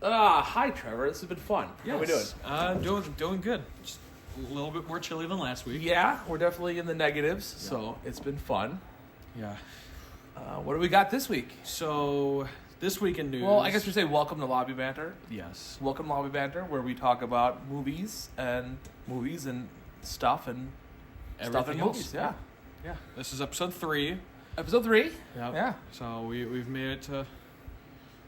Hi Trevor. This has been fun. Yes. How are we doing? Doing good. Just a little bit more chilly than last week. Yeah, we're definitely in the negatives, so it's been fun. Yeah. What do we got this week? So this week in news. Well, I guess we say welcome to Lobby Banter. Yes. Welcome to Lobby Banter, where we talk about movies and stuff and Everything in else. movies. Yeah. Yeah. This is episode 3. Episode 3. Yep. Yeah. So we've made it to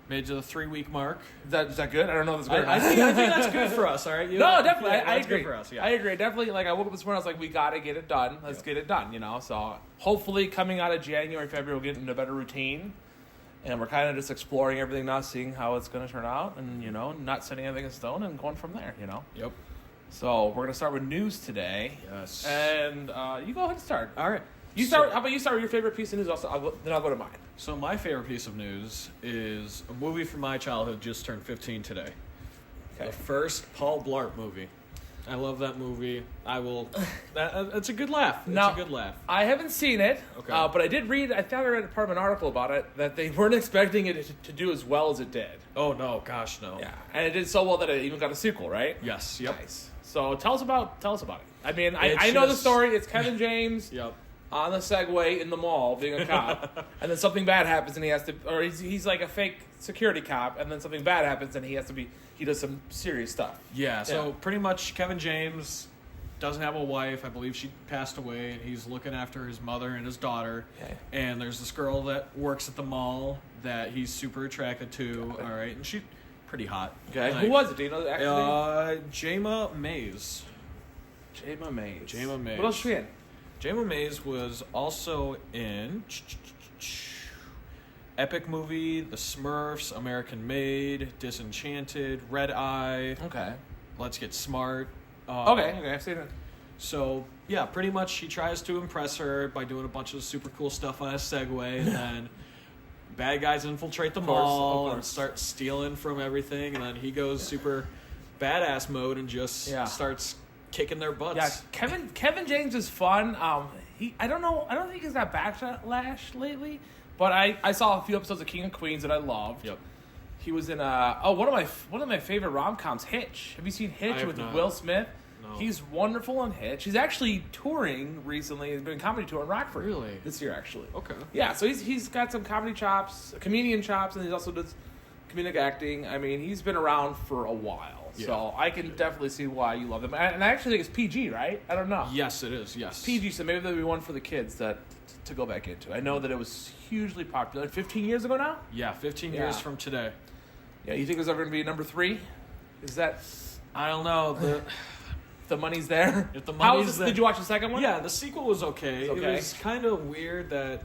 the 3-week mark. Is that good? I don't know if it's good. I think that's good for us. All right. No, definitely. Yeah, I that's agree. Good for us. Yeah. I agree. Definitely. Like I woke up this morning, I was like, we got to get it done. Let's get it done. So hopefully coming out of January, February, we'll get into a better routine. And we're kind of just exploring everything now, seeing how it's going to turn out, and not setting anything in stone, and going from there. Yep. So we're going to start with news today. Yes. And you go ahead and start. All right. You start. How about you start with your favorite piece of news? Then I'll go to mine. So my favorite piece of news is a movie from my childhood just turned 15 today. Okay. The first Paul Blart movie. I love that movie. I will. It's a good laugh. It's a good laugh. I haven't seen it, Okay. But I did read. I thought I read part of an article about it that they weren't expecting it to do as well as it did. Oh no, gosh no. Yeah, and it did so well that it even got a sequel, right? Yes. Yep. Nice. So tell us about it. I mean, I know the story. It's Kevin James. Yep. On the Segway in the mall being a cop, and then something bad happens and he has to, or he's like a fake security cop, and then something bad happens and he does some serious stuff. Yeah, so pretty much Kevin James doesn't have a wife. I believe she passed away, and he's looking after his mother and his daughter. Okay. And there's this girl that works at the mall that he's super attracted to, all right, and she's pretty hot. Okay, who was it? Do you know the actor? Jayma Mays. Jayma Mays. Jayma Mays. What else was she in? Jayma Mays was also in epic movie, The Smurfs, American Made, Disenchanted, Red Eye. Okay. Let's Get Smart. Okay, I've seen it. So, yeah, pretty much he tries to impress her by doing a bunch of super cool stuff on a Segway, and then bad guys infiltrate the mall and start stealing from everything, and then he goes super badass mode and just starts kicking their butts. Yeah, Kevin James is fun. I don't think he's got backlash lately, but I saw a few episodes of King of Queens that I loved. Yep. He was in one of my favorite rom-coms, Hitch. Have you seen Hitch with Will Smith? No. He's wonderful in Hitch. He's actually touring recently. He's been comedy tour in Rockford. Really? This year, actually. Okay. Yeah, so he's got some comedy chops, comedian chops, and he also does comedic acting. I mean, he's been around for a while. Yeah. So I can definitely see why you love him. And I actually think it's PG, right? I don't know. Yes, it is. Yes. PG, so maybe there'll be one for the kids to go back into. I know that it was hugely popular 15 years ago now? Yeah, 15 years from today. Yeah, you think there's ever going to be a number 3? Is that... I don't know. The money's there? If the money's there. Did you watch the second one? Yeah, the sequel was okay. It was kind of weird that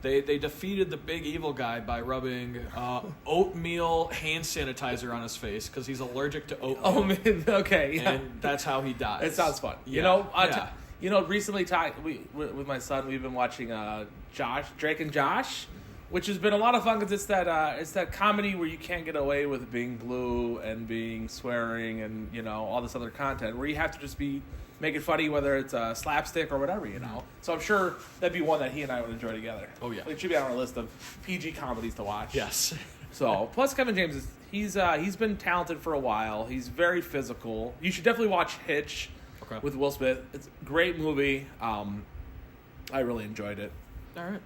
they defeated the big evil guy by rubbing oatmeal hand sanitizer on his face because he's allergic to oatmeal. Oh, man. Okay, yeah. And that's how he dies. It sounds fun. Yeah. Recently, with my son, we've been watching Drake and Josh, which has been a lot of fun because it's that comedy where you can't get away with being blue and being swearing and all this other content where you have to just be making funny, whether it's slapstick or whatever, So I'm sure that'd be one that he and I would enjoy together. Oh yeah, it should be on our list of PG comedies to watch. Yes. So plus Kevin James he's been talented for a while. He's very physical. You should definitely watch Hitch with Will Smith. It's a great movie. I really enjoyed it. All right.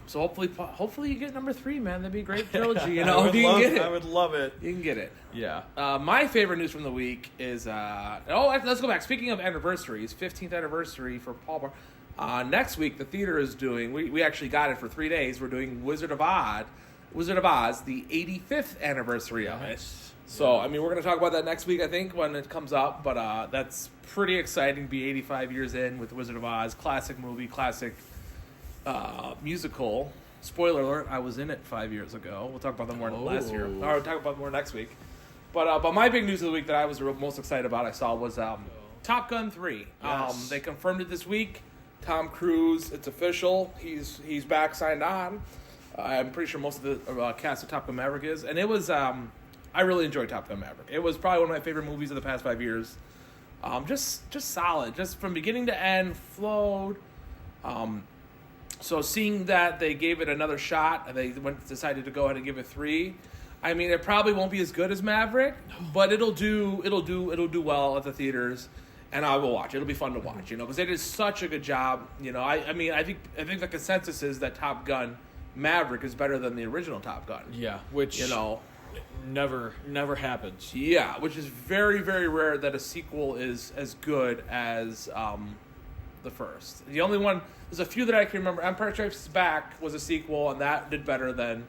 So hopefully you get number 3, man. That'd be a great trilogy. I would love it. You can get it. Yeah. My favorite news from the week is let's go back. Speaking of anniversaries, 15th anniversary for Paul Blart. Next week the theater is doing. We actually got it for 3 days. We're doing Wizard of Oz, the 85th anniversary of it. So I mean, we're going to talk about that next week, I think, when it comes up. But that's pretty exciting to be 85 years in with Wizard of Oz. Classic movie, classic. Musical. Spoiler alert, I was in it 5 years ago. We'll talk about that more last year. Or we'll talk about more next week. But my big news of the week that I was most excited about, I saw, was Top Gun 3. Yes. They confirmed it this week. Tom Cruise, it's official. He's back, signed on. I'm pretty sure most of the cast of Top Gun Maverick is. And it was, I really enjoyed Top Gun Maverick. It was probably one of my favorite movies of the past 5 years. Just solid. Just from beginning to end, flowed. So seeing that they gave it another shot, and they decided to go ahead and give it 3, I mean, it probably won't be as good as Maverick, but it'll do well at the theaters, and I will watch. It'll be fun to watch, because they did such a good job. I think the consensus is that Top Gun Maverick is better than the original Top Gun. Yeah, which never happens. Yeah, which is very, very rare that a sequel is as good as the first. The only one, there's a few that I can remember. Empire Strikes Back was a sequel, and that did better than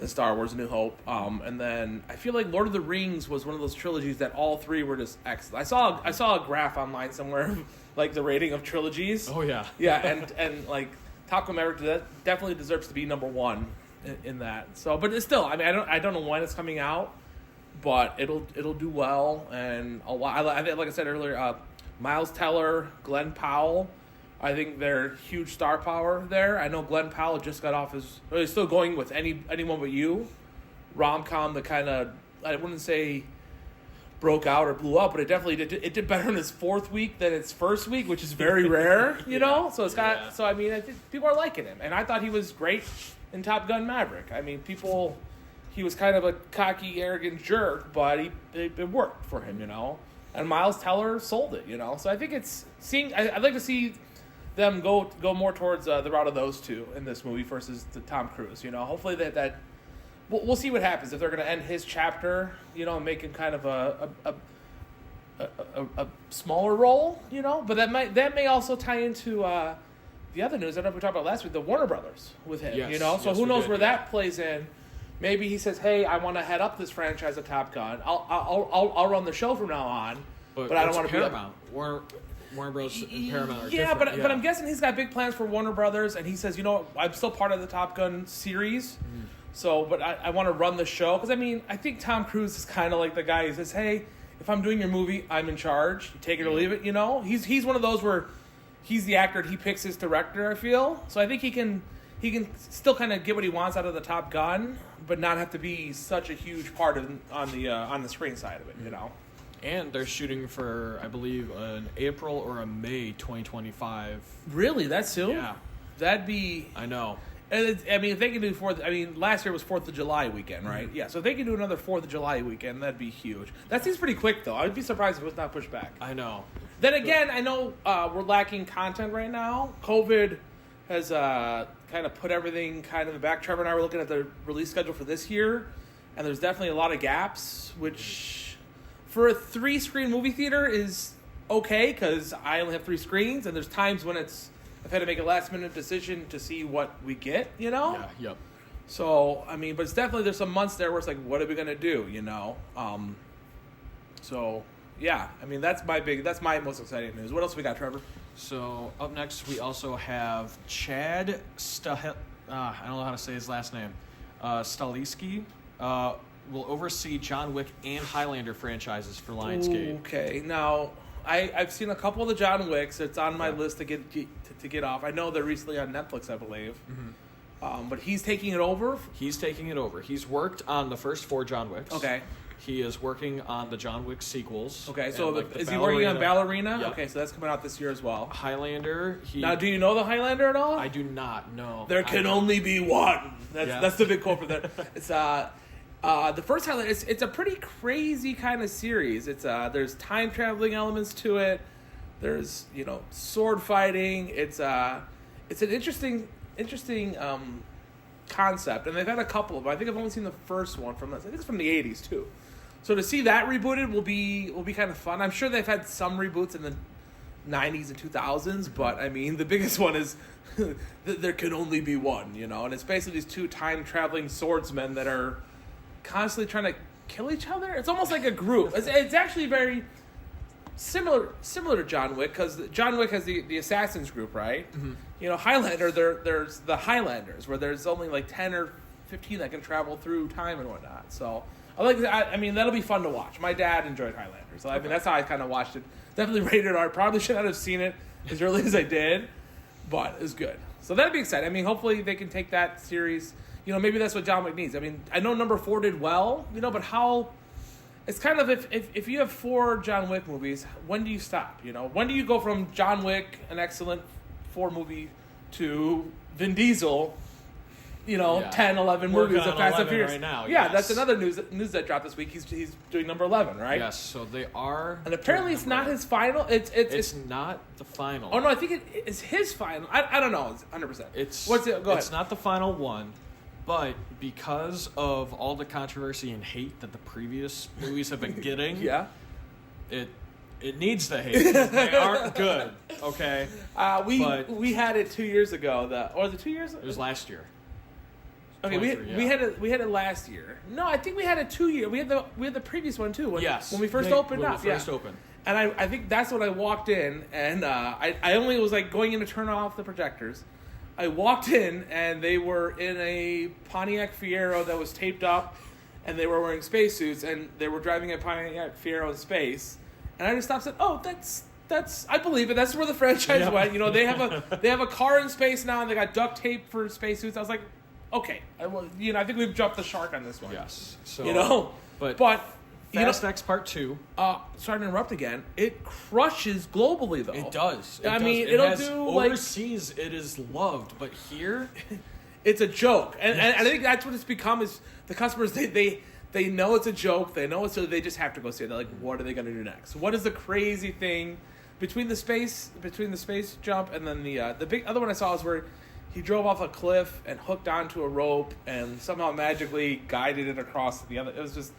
Star Wars: A New Hope. And then I feel like Lord of the Rings was one of those trilogies that all three were just excellent. I saw a graph online somewhere of, like, the rating of trilogies. Oh yeah, yeah, and like Top Gun Maverick definitely deserves to be number one in that. So, but it's still, I mean, I don't know when it's coming out, but it'll do well. And I think, like I said earlier, Miles Teller, Glenn Powell, I think they're huge star power there. I know Glenn Powell just got off he's still going with Anyone But You, rom-com that kind of, I wouldn't say broke out or blew up, but it definitely did better in its fourth week than its first week, which is very rare, know? So it's got, so I mean, I think people are liking him. And I thought he was great in Top Gun Maverick. I mean, he was kind of a cocky, arrogant jerk, but it worked for him, And Miles Teller sold it, So I think I'd like to see them go more towards the route of those two in this movie versus the Tom Cruise. Hopefully that we'll see what happens if they're going to end his chapter, and make him kind of a smaller role, But that may also tie into the other news. I don't know if we talked about last week, the Warner Brothers with him. Yes, So who knows where that plays in. Maybe he says, "Hey, I want to head up this franchise of Top Gun. I'll run the show from now on, but I don't want to be Paramount. Warner Bros. And Paramount are different. But I'm guessing he's got big plans for Warner Brothers, and he says, I'm still part of the Top Gun series, so, but I want to run the show. Because, I mean, I think Tom Cruise is kind of like the guy who says, hey, if I'm doing your movie, I'm in charge. You take it or leave it, He's one of those where he's the actor and he picks his director, I feel. So I think he can still kind of get what he wants out of the Top Gun, but not have to be such a huge part on the screen side of it, And they're shooting for, I believe, an April or a May 2025. Really? That soon? Yeah. That'd be... I know. And if they can do last year was 4th of July weekend, right? Mm-hmm. Yeah, so if they can do another 4th of July weekend, that'd be huge. That seems pretty quick, though. I'd be surprised if it was not pushed back. I know. Then again, I know we're lacking content right now. COVID has kind of put everything kind of back. Trevor and I were looking at the release schedule for this year, and there's definitely a lot of gaps, which for a 3-screen movie theater is okay, because I only have 3 screens, and there's times when I've had to make a last-minute decision to see what we get, Yeah, yep. So, I mean, but it's definitely, there's some months there where it's like, what are we going to do, So, yeah, I mean, that's my most exciting news. What else we got, Trevor? So, up next, we also have Chad I don't know how to say his last name. Stahelski will oversee John Wick and Highlander franchises for Lionsgate. Okay, now... I've seen a couple of the John Wicks. It's on my list to get off. I know they're recently on Netflix, I believe. Mm-hmm. But he's taking it over? He's taking it over. He's worked on the first 4 John Wicks. Okay. He is working on the John Wick sequels. Okay, so is he working on Ballerina? Yeah. Okay, so that's coming out this year as well. Highlander. Now, do you know the Highlander at all? I do not know. There can only be one. That's the big quote for that. It's the first Highlander, it's a pretty crazy kind of series. It's there's time traveling elements to it. There's sword fighting. It's an interesting concept, and they've had a couple of them. I think I've only seen the first one I think it's from the 80s too. So to see that rebooted will be kind of fun. I'm sure they've had some reboots in the 90s and 2000s, but I mean the biggest one is there can only be one, and it's basically these 2 time traveling swordsmen that are constantly trying to kill each other. It's almost like a group. It's actually very similar to John Wick, because John Wick has the assassins group, right? Mm-hmm. Highlander, there's the Highlanders, where there's only like 10 or 15 that can travel through time and whatnot. So I mean that'll be fun to watch. My dad enjoyed Highlander, so I mean that's how I kind of watched it. Definitely rated R. Probably should not have seen it as early as I did, but it was good. So that'd be exciting. I mean, hopefully they can take that series. Maybe that's what John Wick needs. I mean, I know number 4 did well, but how... It's kind of, if you have 4 John Wick movies, when do you stop? When do you go from John Wick, an excellent 4 movie, to Vin Diesel, Yeah. 10, 11 Working movies of on Fast and 11 Furious. right now, Yeah, yes. that's another news that dropped this week. He's doing number 11, right? Yes, so they are. And apparently it's not his final. It's not the final. Oh no, I think it is his final. I don't know. It's 100%. What's it? Go ahead. It's not the final one, but because of all the controversy and hate that the previous movies have been getting, Yeah. it needs the hate. They aren't good. Okay. We had it 2 years ago. Or the 2 years? It was last year. Okay, we had it last year. No, I think we had it 2 years. We had the previous one too. When we first opened up. First opened. And I think that's when I walked in, and I only was like going in to turn off the projectors. I walked in, and they were in a Pontiac Fiero that was taped up, and they were wearing spacesuits, and they were driving a Pontiac Fiero in space. And I just stopped and said, "Oh, that's I believe it. That's where the franchise went. They have a car in space now, and they got duct tape for spacesuits." I was like, "Okay, I think we've jumped the shark on this one." Yes. So but Fast X Part 2. Sorry to interrupt again. It crushes globally, though. It does. It'll do overseas. It is loved, but here, it's a joke, and I think that's what it's become. Is the customers they know it's a joke. They know it, so they just have to go see it. They're like, what are they going to do next? What is the crazy thing between the space jump and then the big other one I saw was where he drove off a cliff and hooked onto a rope and somehow magically guided it across the other. It was just.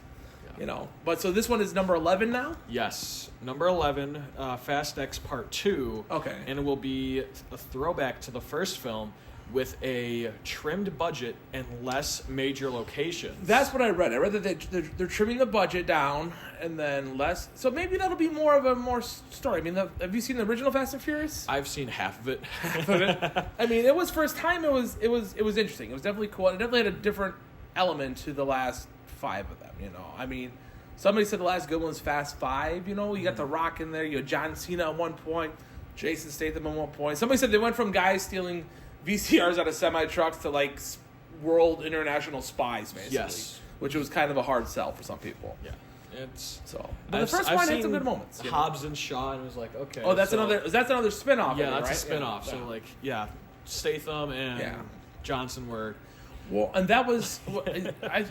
But so this one is number 11 now? Yes. Number 11, Fast X Part 2. Okay. And it will be a throwback to the first film with a trimmed budget and less major locations. That's what I read. I read that they're trimming the budget down and then less. So maybe that'll be more of a story. I mean, have you seen the original Fast and Furious? I've seen half of it. I mean, it was first time. It was interesting. It was definitely cool. It definitely had a different element to the last 5 of them. I mean, somebody said the last good one was Fast 5. You got The Rock in there. You had John Cena at one point, Jason Statham at one point. Somebody said they went from guys stealing VCRs out of semi trucks to like world international spies, basically. Yes, which was kind of a hard sell for some people. Yeah, it's so. But the first one had some good moments. Hobbs and Shaw, and it was like, okay. Oh, that's another spin-off. Yeah, that's a spin-off. So Statham and Johnson were. Well, and that was,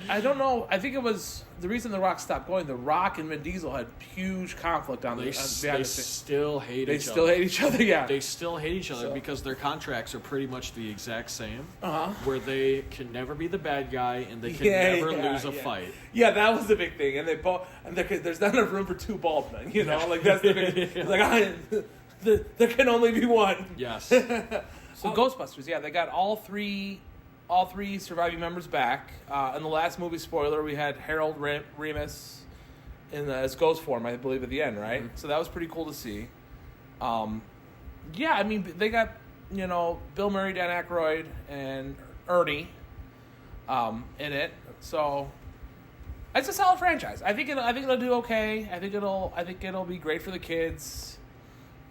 I don't know, I think it was the reason The Rock stopped going. The Rock and Vin Diesel had huge conflict on They still hate each other. They still hate each other, yeah. They still hate each other because their contracts are pretty much the exact same. Uh-huh. Where they can never be the bad guy and they can never lose a fight. Yeah, that was the big thing. And there's not enough room for 2 bald men, Like, that's the big It's like, there can only be one. Yes. So Ghostbusters, they got all three surviving members back. In the last movie, spoiler, we had Harold Ramis as ghost form, I believe, at the end, right? Mm-hmm. So that was pretty cool to see. I mean, they got, Bill Murray, Dan Aykroyd, and Ernie in it. So it's a solid franchise. I think it'll do okay. I think it'll be great for the kids.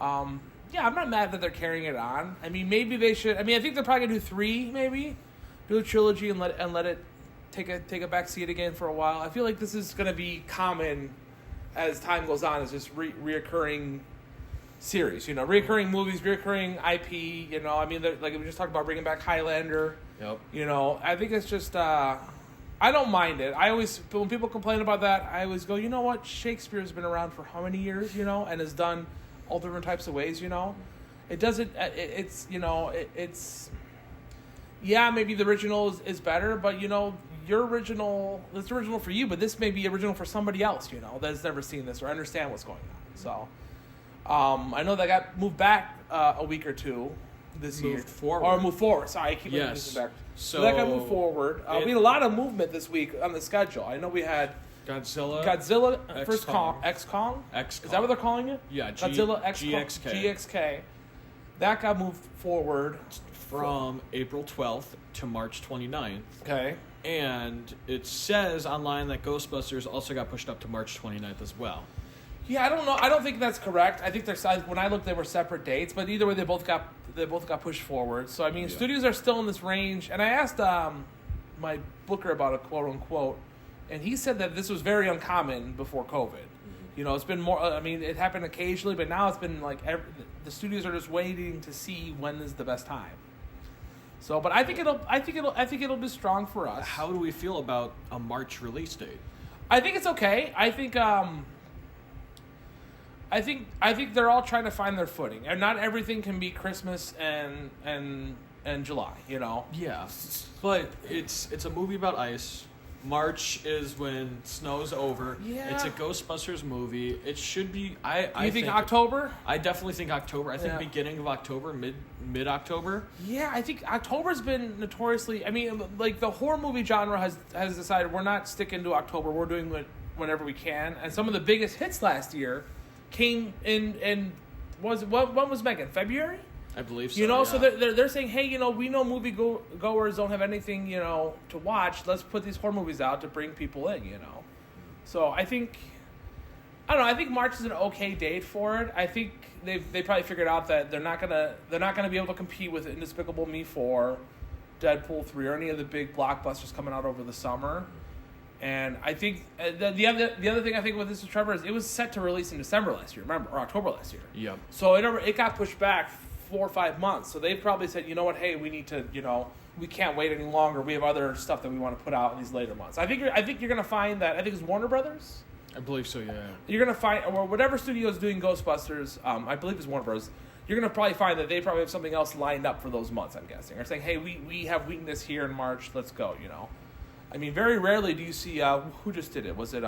I'm not mad that they're carrying it on. I mean, maybe they should. I mean, I think they're probably gonna do 3, maybe. Do a trilogy and let it take a back seat again for a while. I feel like this is going to be common as time goes on. It's just reoccurring series, reoccurring movies, reoccurring IP. I mean, like we just talked about bringing back Highlander. Yep. I think it's just I don't mind it. When people complain about that, I always go, you know what? Shakespeare's been around for how many years, and has done all different types of ways. It doesn't. It's. Yeah, maybe the original is better, but your original, it's original for you, but this may be original for somebody else, that's never seen this or understand what's going on. So, I know that got moved back a week or 2 this year. Moved forward. Or moved forward. Sorry, I keep moving back. So that got moved forward. We had a lot of movement this week on the schedule. I know we had Godzilla, first Kong, X-Kong. Is that what they're calling it? Yeah, Godzilla, GXK. That got moved forward. From April 12th to March 29th. Okay. And it says online that Ghostbusters also got pushed up to March 29th as well. Yeah, I don't know. I don't think that's correct. I think when I looked, they were separate dates, but either way, they both got pushed forward. So I mean, studios are still in this range. And I asked my booker about it, quote unquote, and he said that this was very uncommon before COVID. Mm-hmm. It's been more. I mean, it happened occasionally, but now it's been like the studios are just waiting to see when is the best time. So, but I think it'll be strong for us. How do we feel about a March release date? I think it's okay. I think they're all trying to find their footing, and not everything can be Christmas and July. You know. Yeah, but it's a movie about ice. March is when snow's over. Yeah. It's a Ghostbusters movie. It should be. You think October? I definitely think October. I think beginning of October, mid October. Yeah, I think October's been notoriously. I mean, like the horror movie genre has decided we're not sticking to October. We're doing it whenever we can. And some of the biggest hits last year came in when was Megan? February? I believe so. You know, yeah. so they're saying, hey, you know, we know movie goers don't have anything, you know, to watch. Let's put these horror movies out to bring people in, you know. So I think March is an okay date for it. I think they probably figured out that they're not gonna be able to compete with Despicable Me 4, Deadpool 3, or any of the big blockbusters coming out over the summer. And I think the other thing I think with this is Trevor is it was set to release in December last year, remember, or October last year. Yep. So it got pushed back 4 or 5 months. So they probably said, you know what, hey, we need to, you know, we can't wait any longer. We have other stuff that we want to put out in these later months. I think you're gonna find that. I think it's Warner Brothers. I believe so. Yeah. You're gonna find, or whatever studio is doing Ghostbusters. I believe it's Warner Brothers. You're gonna probably find that they probably have something else lined up for those months. I'm guessing, or saying, hey, we have weakness here in March. Let's go. You know. I mean, very rarely do you see who just did it. Was it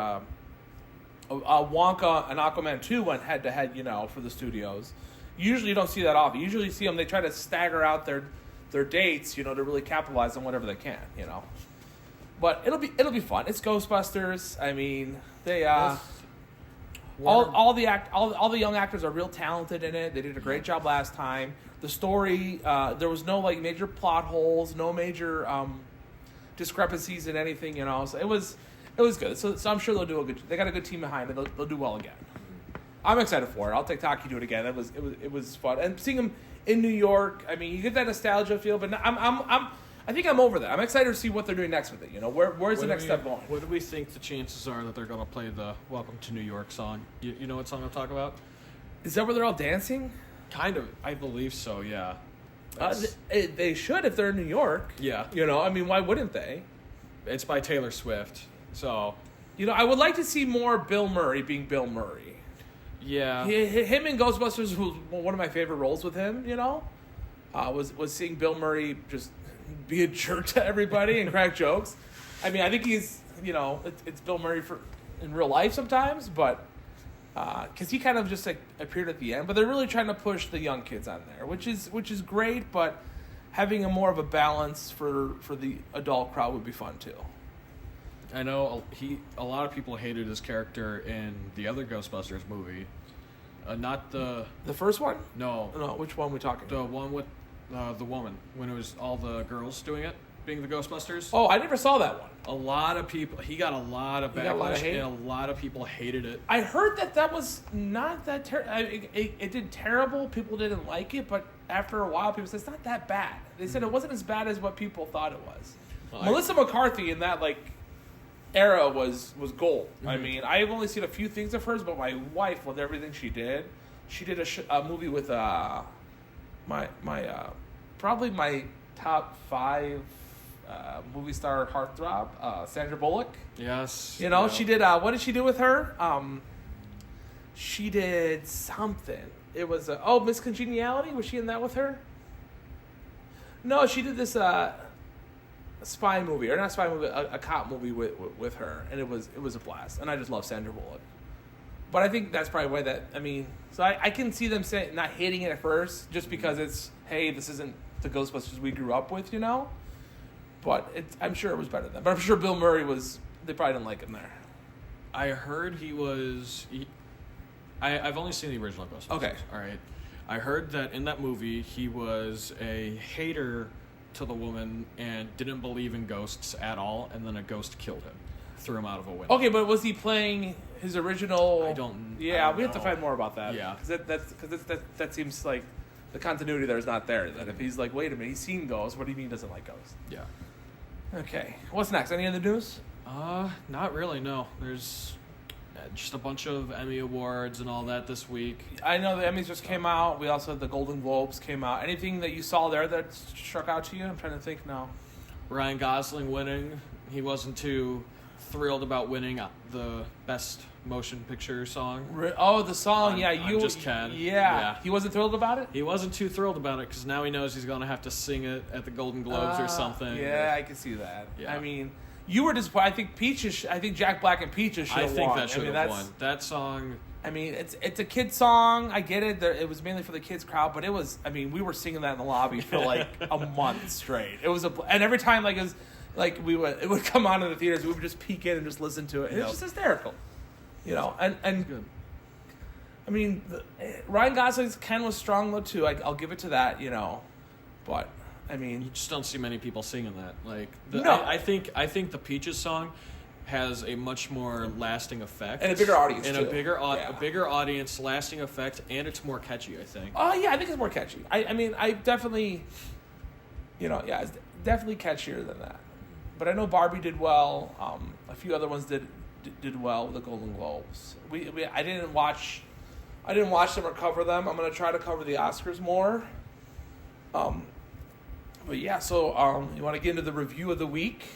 Wonka and Aquaman 2 went head to head? You know, for the studios. Usually you don't see that often. Usually you see them. They try to stagger out their dates, you know, to really capitalize on whatever they can. You know, but it'll be fun. It's Ghostbusters. I mean, they all the young actors are real talented in it. They did a great job last time. The story, there was no like major plot holes, no major discrepancies in anything, you know. So it was good. So I'm sure they'll do a good. They got a good team behind it. They'll do well again. I'm excited for it. I'll take Taki to do it again. It was fun, and seeing him in New York. I mean, you get that nostalgia feel, but I think I'm over that. I'm excited to see what they're doing next with it. You know, where's the next step going? What do we think the chances are that they're going to play the "Welcome to New York" song? You know what song I'm talking about? Is that where they're all dancing? Kind of. I believe so. Yeah. They should if they're in New York. Yeah. You know, I mean, why wouldn't they? It's by Taylor Swift. So, you know, I would like to see more Bill Murray being Bill Murray. Yeah. Him in Ghostbusters was one of my favorite roles with him, you know? Was seeing Bill Murray just be a jerk to everybody and crack jokes. I mean, I think he's, you know, it's Bill Murray in real life sometimes, but because he kind of just like appeared at the end. But they're really trying to push the young kids on there, which is great, but having more of a balance for the adult crowd would be fun too. I know a lot of people hated his character in the other Ghostbusters movie. Not the first one? No. Which one are we talking? The one with the woman, when it was all the girls doing it, being the Ghostbusters. Oh, I never saw that one. A lot of people. He got a lot of backlash, and a lot of people hated it. I heard that was not that terrible. It did terrible. People didn't like it, but after a while, people said it's not that bad. They said it wasn't as bad as what people thought it was. Well, Melissa McCarthy in that era was gold. Mm-hmm. I mean, I've only seen a few things of hers, but my wife loved everything she did. She did a movie with probably my top 5 movie star heartthrob, Sandra Bullock. Yes. You know, yeah. She did. What did she do with her? She did something. It was Miss Congeniality. Was she in that with her? No, she did this spy movie, or not spy movie, a cop movie with her, and it was a blast. And I just love Sandra Bullock. But I think that's probably why so I can see them not hating it at first, just because it's, hey, this isn't the Ghostbusters we grew up with, you know? But I'm sure it was better than that. But I'm sure Bill Murray they probably didn't like him there. I heard I've only seen the original Ghostbusters. Okay. All right. I heard that in that movie, he was a hater to the woman and didn't believe in ghosts at all, and then a ghost killed him. Threw him out of a window. Okay, but was he playing his original? I don't we have to find more about that. Yeah, because that seems like the continuity there is not there. That if he's like, wait a minute, he's seen ghosts. What do you mean he doesn't like ghosts? Yeah. Okay, what's next? Any other news? Not really. No, there's just a bunch of Emmy Awards and all that this week. I know the Emmys just came out. We also had the Golden Globes came out. Anything that you saw there that struck out to you? I'm trying to think now. Ryan Gosling winning. He wasn't too thrilled about winning the Best Motion Picture song. Oh, the song, yeah. I'm Just Ken. Yeah. He wasn't thrilled about it? He wasn't too thrilled about it because now he knows he's going to have to sing it at the Golden Globes or something. Yeah, I can see that. Yeah. I mean, you were disappointed. I think Jack Black and Peaches should have won. I think that should have won. That song... I mean, it's a kid song. I get it. It was mainly for the kids crowd, but it was. I mean, we were singing that in the lobby for like a month straight. It was and every time like it was like it would come on in the theaters. We would just peek in and just listen to it. And It was just hysterical, And good. I mean, Ryan Gosling's Ken was strong though too. I'll give it to that, but I mean, You just don't see many people singing that. Like No. I think the Peaches song has a much more lasting effect and a bigger audience and too. a bigger audience, lasting effect, and it's more catchy. I think. Oh yeah, I think it's more catchy. I mean, I definitely, it's definitely catchier than that. But I know Barbie did well. A few other ones did well with the Golden Globes. I didn't watch them or cover them. I'm gonna try to cover the Oscars more. But yeah, so you want to get into the review of the week?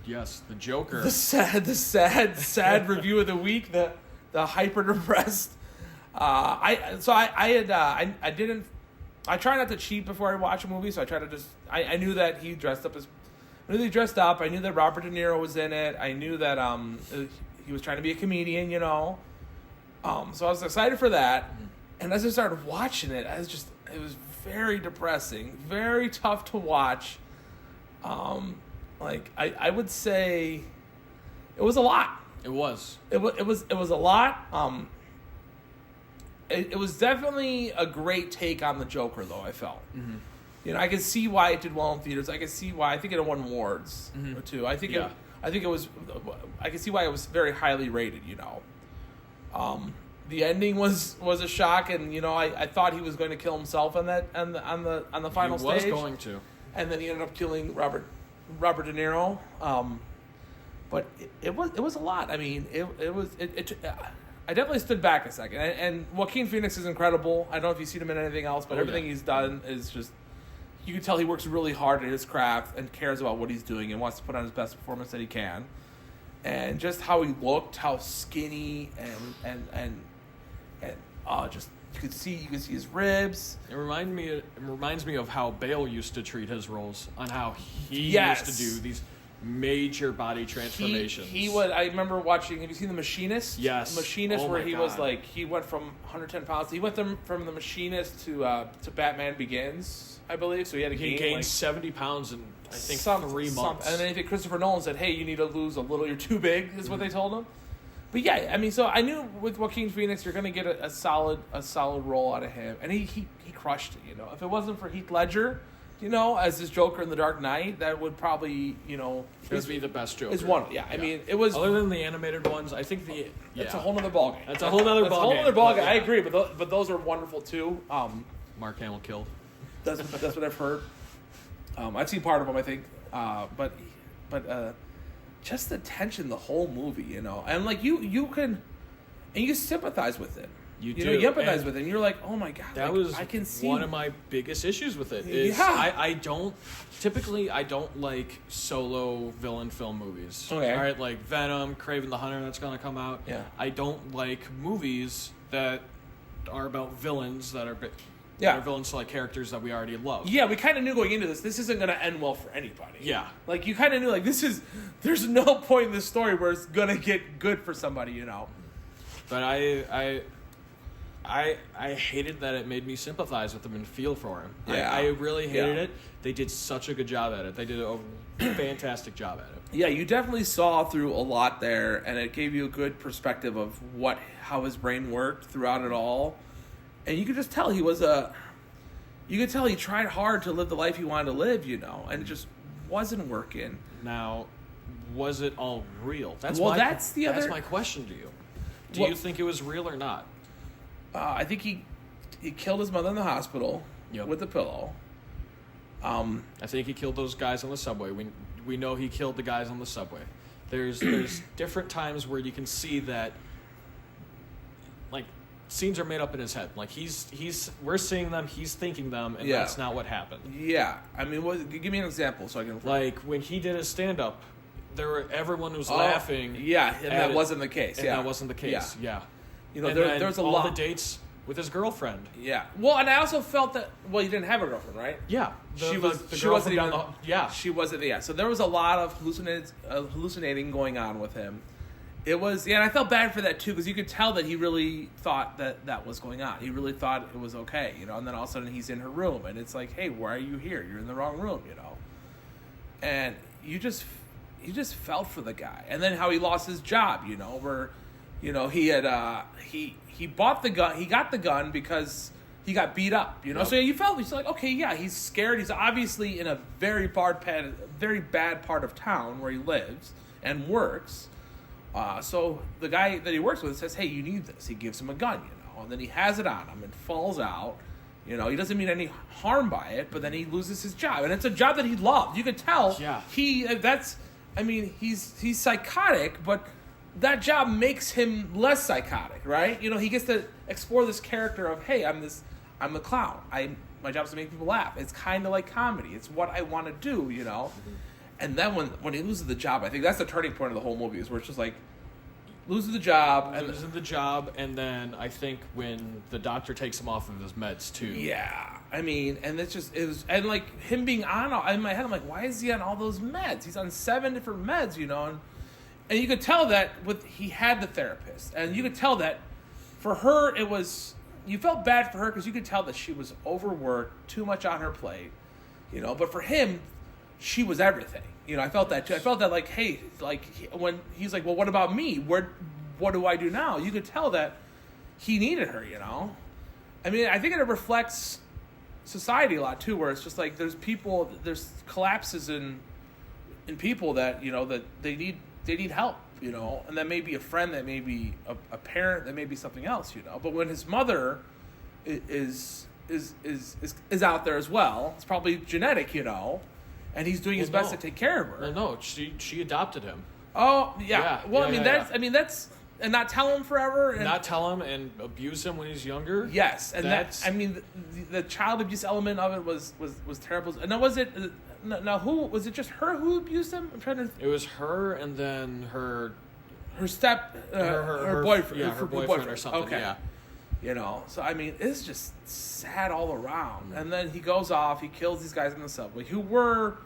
Yes, the Joker. The sad review of the week. The hyper depressed. I try not to cheat before I watch a movie, so I try to just. I knew that he dressed up. I knew that Robert De Niro was in it. I knew that he was trying to be a comedian. So I was excited for that. And as I started watching it, it was very depressing, very tough to watch. I would say it was a lot. It was. It was a lot. It was definitely a great take on the Joker, though. I felt. Mm-hmm. I could see why it did well in theaters. I could see why. I think it won awards too. I think it was. I could see why it was very highly rated. The ending was a shock, and I thought he was going to kill himself on the final stage. He was going to, and then he ended up killing Robert De Niro. But it was a lot. I mean, I definitely stood back a second. And Joaquin Phoenix is incredible. I don't know if you've seen him in anything else, but everything he's done is just. You can tell he works really hard at his craft and cares about what he's doing and wants to put on his best performance that he can. And just how he looked, how skinny and just you could see his ribs. It reminds me of how Bale used to treat his roles, on how he used to do these major body transformations. He would. I remember watching. Have you seen The Machinist? Yes. Machinist, where he was like he went from 110 pounds. He went from The Machinist to Batman Begins, I believe. So he had to gain 70 pounds in I think 3 months. And then I think Christopher Nolan said, "Hey, you need to lose a little. You're too big," is what they told him. But yeah, I mean, so I knew with Joaquin Phoenix, you're going to get a solid role out of him, and he crushed it. If it wasn't for Heath Ledger, as his Joker in The Dark Knight, that would probably it would be the best Joker. It's one, yeah. I mean, it was other than the animated ones. I think it's a whole other ballgame. That's a whole other ballgame. I agree, but those are wonderful too. Mark Hamill killed. That's what I've heard. I've seen part of them, I think, but just the tension the whole movie, and like you can, and you sympathize with him. You empathize with him. You're like, oh my god, that was I can see one of my biggest issues with it. Is I don't like solo villain film movies. Okay. All right, like Venom, Kraven the Hunter that's gonna come out. Yeah. I don't like movies that are about villains that are. Yeah. They're villains to like characters that we already love. Yeah, we kind of knew going into this isn't going to end well for anybody. Yeah. Like, you kind of knew, like, there's no point in this story where it's going to get good for somebody, But I hated that it made me sympathize with him and feel for him. Yeah. I really hated it. They did such a good job at it. They did a fantastic job at it. Yeah, you definitely saw through a lot there, and it gave you a good perspective of how his brain worked throughout it all. And you could just tell he tried hard to live the life he wanted to live, and it just wasn't working. Now, was it all real? That's my question to you. Do you think it was real or not? I think he killed his mother in the hospital with the pillow. I think he killed those guys on the subway. We know he killed the guys on the subway. There's different times where you can see that like scenes are made up in his head. Like we're seeing them, he's thinking them, and that's not what happened. Yeah, I mean, give me an example so I can. Like when he did his stand up, everyone was laughing. Yeah, and that wasn't the case. And that wasn't the case. Yeah. You know, there's a lot of the dates with his girlfriend. Yeah. Well, and I also felt that. Well, you didn't have a girlfriend, right? Yeah. She wasn't even. She wasn't. Yeah. So there was a lot of hallucinating going on with him. It was, and I felt bad for that too, because you could tell that he really thought that was going on. He really thought it was okay, you know. And then all of a sudden he's in her room, and it's like, hey, why are you here? You're in the wrong room, you know. And you just felt for the guy, and then how he lost his job, you know, where, you know, he had he bought the gun, he got the gun because he got beat up, you know. Yep. So you felt, he's like, okay, yeah, he's scared. He's obviously in a very bad part of town where he lives and works. So the guy that he works with says, hey, you need this. He gives him a gun, you know, and then he has it on him and falls out. You know, he doesn't mean any harm by it, but then he loses his job. And it's a job that he loved. You could tell he's psychotic, but that job makes him less psychotic, right? You know, he gets to explore this character of, hey, I'm the clown. My job is to make people laugh. It's kind of like comedy. It's what I want to do, you know? Mm-hmm. And then when he loses the job, I think that's the turning point of the whole movie, is where it's just like, loses the job. And then I think when the doctor takes him off of his meds, too. Yeah. I mean, and and like him being in my head, I'm like, why is he on all those meds? He's on 7 different meds, you know? And you could tell that he had the therapist. And you could tell that for her, you felt bad for her because you could tell that she was overworked, too much on her plate, you know? But for him, she was everything. You know, I felt that too. I felt that like, hey, like when he's like, well, what about me? What do I do now? You could tell that he needed her, you know? I mean, I think it reflects society a lot too, where it's just like there's collapses in people that, you know, that they need help, you know, and that may be a friend, that may be a parent, that may be something else, you know. But when his mother is out there as well, it's probably genetic, you know. And he's doing his best to take care of her. No, she adopted him. Oh, yeah. Well, that's and not tell him forever. And not tell him and abuse him when he's younger. Yes, and the child abuse element of it was terrible. And now who was it? Just her who abused him? I'm trying to. It was her, and then her boyfriend. Yeah, her boyfriend or something. Okay. Yeah. You know, so I mean, it's just sad all around. And then he goes off, he kills these guys in the subway who were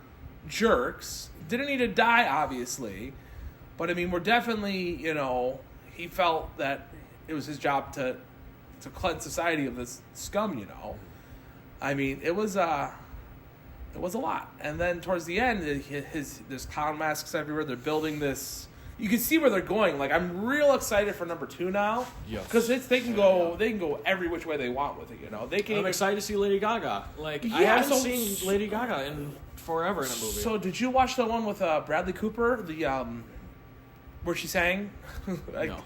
jerks. Didn't need to die, obviously. But I mean, we're definitely, you know, he felt that it was his job to cleanse society of this scum, you know. I mean, it was a lot. And then towards the end, there's clown masks everywhere. They're building this. You can see where they're going. Like, I'm real excited for number 2 now. Yes. Because they can go every which way they want with it, you know. I'm excited to see Lady Gaga. Like, I haven't seen Lady Gaga in forever in a movie. So did you watch the one with Bradley Cooper? The where she sang? Like, no.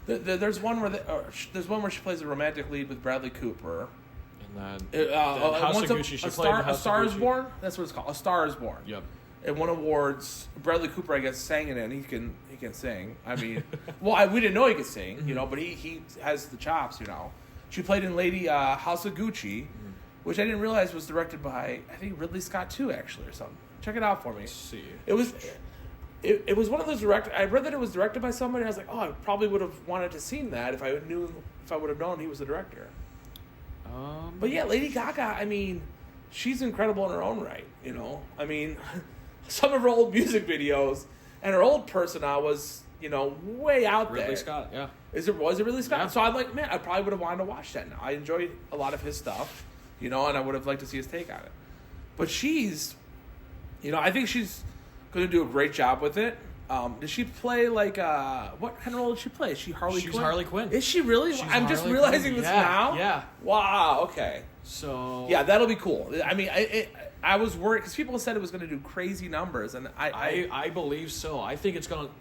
There's one where she plays a romantic lead with Bradley Cooper. And then House of Gucci. She played in House of Gucci. A Star is Born? That's what it's called. A Star is Born. Yep. It won awards. Bradley Cooper, I guess, sang in it, and he can sing. I mean, we didn't know he could sing, you know, but he has the chops, you know. She played in Lady House of Gucci, which I didn't realize was directed by, I think, Ridley Scott too, actually, or something. Check it out for me. Let's see. It was one of those directors. I read that it was directed by somebody. I was like, oh, I probably would have wanted to seen that if I would have known he was the director. But yeah, Lady Gaga. I mean, she's incredible in her own right. You know, I mean, some of her old music videos and her old persona was, you know, way out there. Ridley Scott, yeah. Was it Ridley Scott? Yeah. So I'm like, man, I probably would have wanted to watch that now. I enjoyed a lot of his stuff, you know, and I would have liked to see his take on it. But she's, you know, I think she's going to do a great job with it. Does she play like what kind of role did she play? Is she Harley Quinn? She's Harley Quinn. Is she really? I'm just realizing this now. Yeah. Wow. Okay. So yeah, that'll be cool. I mean, I was worried because people said it was going to do crazy numbers, and I believe so. I think it's going to.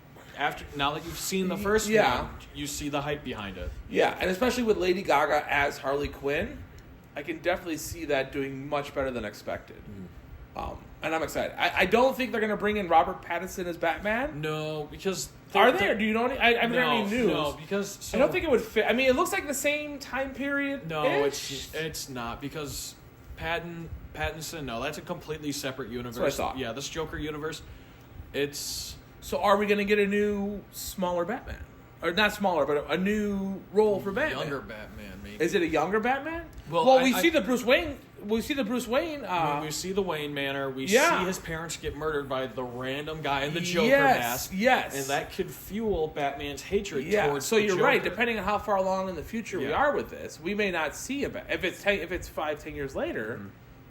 Now that you've seen the first one, you see the hype behind it. Yeah, and especially with Lady Gaga as Harley Quinn, I can definitely see that doing much better than expected. And I'm excited. I don't think they're going to bring in Robert Pattinson as Batman. No, because... Are they? Or do you know any? I haven't heard any news. No, because... So, I don't think it would fit. I mean, it looks like the same time period. No, it's not, because Pattinson, no, that's a completely separate universe. That's what I thought. Yeah, this Joker universe, it's... So are we going to get a new, smaller Batman? Or not smaller, but a new role for Batman? Younger Batman, maybe. Is it a younger Batman? Well, we see the Bruce Wayne... We see the Bruce Wayne... we see the Wayne Manor. We see his parents get murdered by the random guy in the Joker mask. Yes. And that could fuel Batman's hatred towards so the you're Joker. right. Depending on how far along in the future we are with this, we may not see a Batman. If it's 5-10 years later,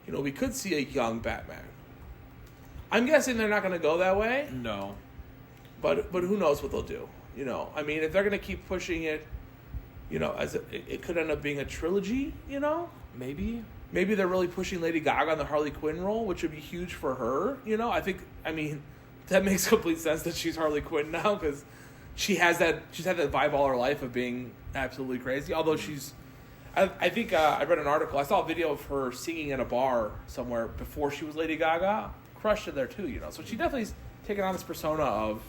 we could see a young Batman. I'm guessing they're not going to go that way. No. But who knows what they'll do? I mean, if they're going to keep pushing it, as it could end up being a trilogy. Maybe they're really pushing Lady Gaga on the Harley Quinn role, which would be huge for her. I mean, that makes complete sense that she's Harley Quinn now, because she's had that vibe all her life of being absolutely crazy. Although I think I read an article. I saw a video of her singing in a bar somewhere before she was Lady Gaga. Crushed it there too. So she definitely's taken on this persona of,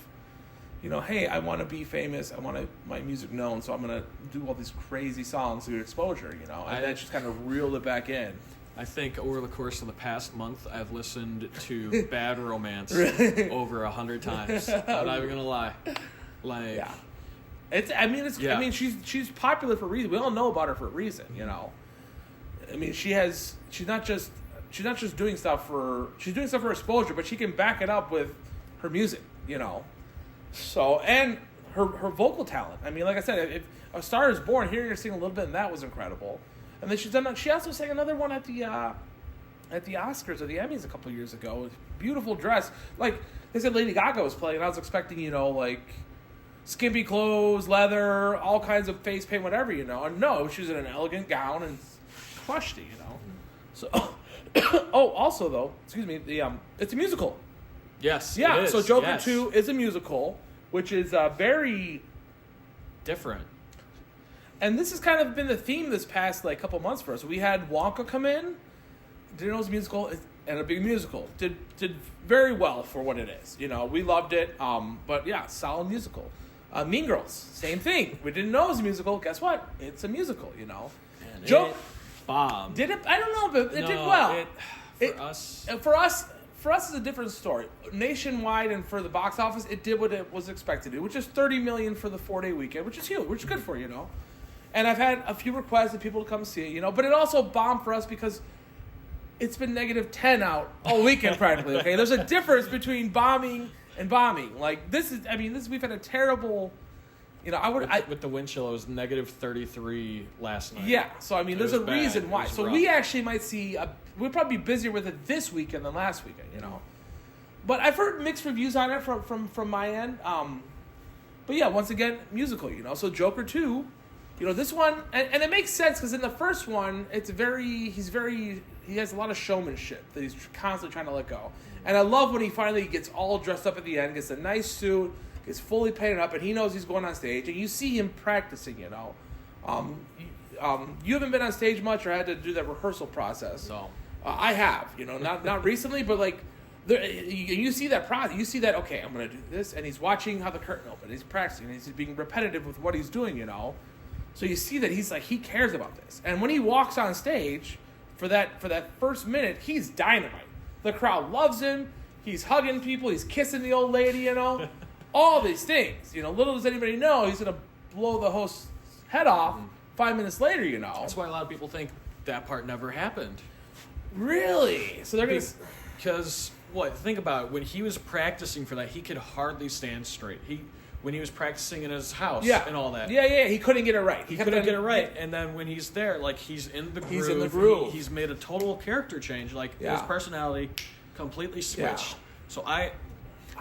hey, I want to be famous. I want my music known, so I'm going to do all these crazy songs to get exposure, And then she's kind of reeled it back in. I think over the course of the past month, I've listened to Bad Romance over 100 times. I'm not even going to lie. Yeah. I mean, she's popular for a reason. We all know about her for a reason, I mean, she's not just doing stuff for exposure, but she can back it up with her music, So, and her vocal talent. I mean, like I said, if A Star Is Born, hearing her sing a little bit, and that was incredible. And then she also sang another one at the Oscars or the Emmys a couple years ago. Beautiful dress. Like they said, Lady Gaga was playing, and I was expecting, like skimpy clothes, leather, all kinds of face paint, whatever, And no, she was in an elegant gown and crushed it, So, also though, excuse me, it's a musical. Yes. Yeah. It is. So Joker yes. 2 is a musical, which is very different. And this has kind of been the theme this past couple months for us. We had Wonka come in, didn't know it was a musical, and a big musical. Did very well for what it is. We loved it. But yeah, solid musical. Mean Girls, same thing. We didn't know it was a musical. Guess what? It's a musical. And Joke bomb. Did it? I don't know, but it did well. For us, it's a different story. Nationwide and for the box office, it did what it was expected to do, which is $30 million for the 4-day weekend, which is huge, which is good for And I've had a few requests of people to come see it, But it also bombed for us because it's been -10 out all weekend practically. Okay, there's a difference between bombing and bombing. Like we've had a terrible. With the wind chill, it was -33 last night. Yeah, so there's a reason why. So rough. we actually might see we'll probably be busier with it this weekend than last weekend, But I've heard mixed reviews on it from my end. But yeah, once again, musical, So Joker 2, this one, and it makes sense because in the first one, he has a lot of showmanship that he's constantly trying to let go. And I love when he finally gets all dressed up at the end, gets a nice suit, gets fully painted up, and he knows he's going on stage, and you see him practicing, You haven't been on stage much or had to do that rehearsal process. No. I have, not recently, but you see that process. You see that, okay, I'm going to do this, and he's watching how the curtain opens. He's practicing, and he's being repetitive with what he's doing, So you see that he cares about this. And when he walks on stage for that first minute, he's dynamite. The crowd loves him. He's hugging people. He's kissing the old lady, All these things. Little does anybody know, he's going to blow the host's head off 5 minutes later, That's why a lot of people think that part never happened. Really? So they're going to... Because, think about it. When he was practicing for that, he could hardly stand straight. When he was practicing in his house and all that. Yeah, he couldn't get it right. He couldn't get it right. And then when he's there, he's in the groove. He's in the groove. He's made a total character change. His personality completely switched. Yeah. So I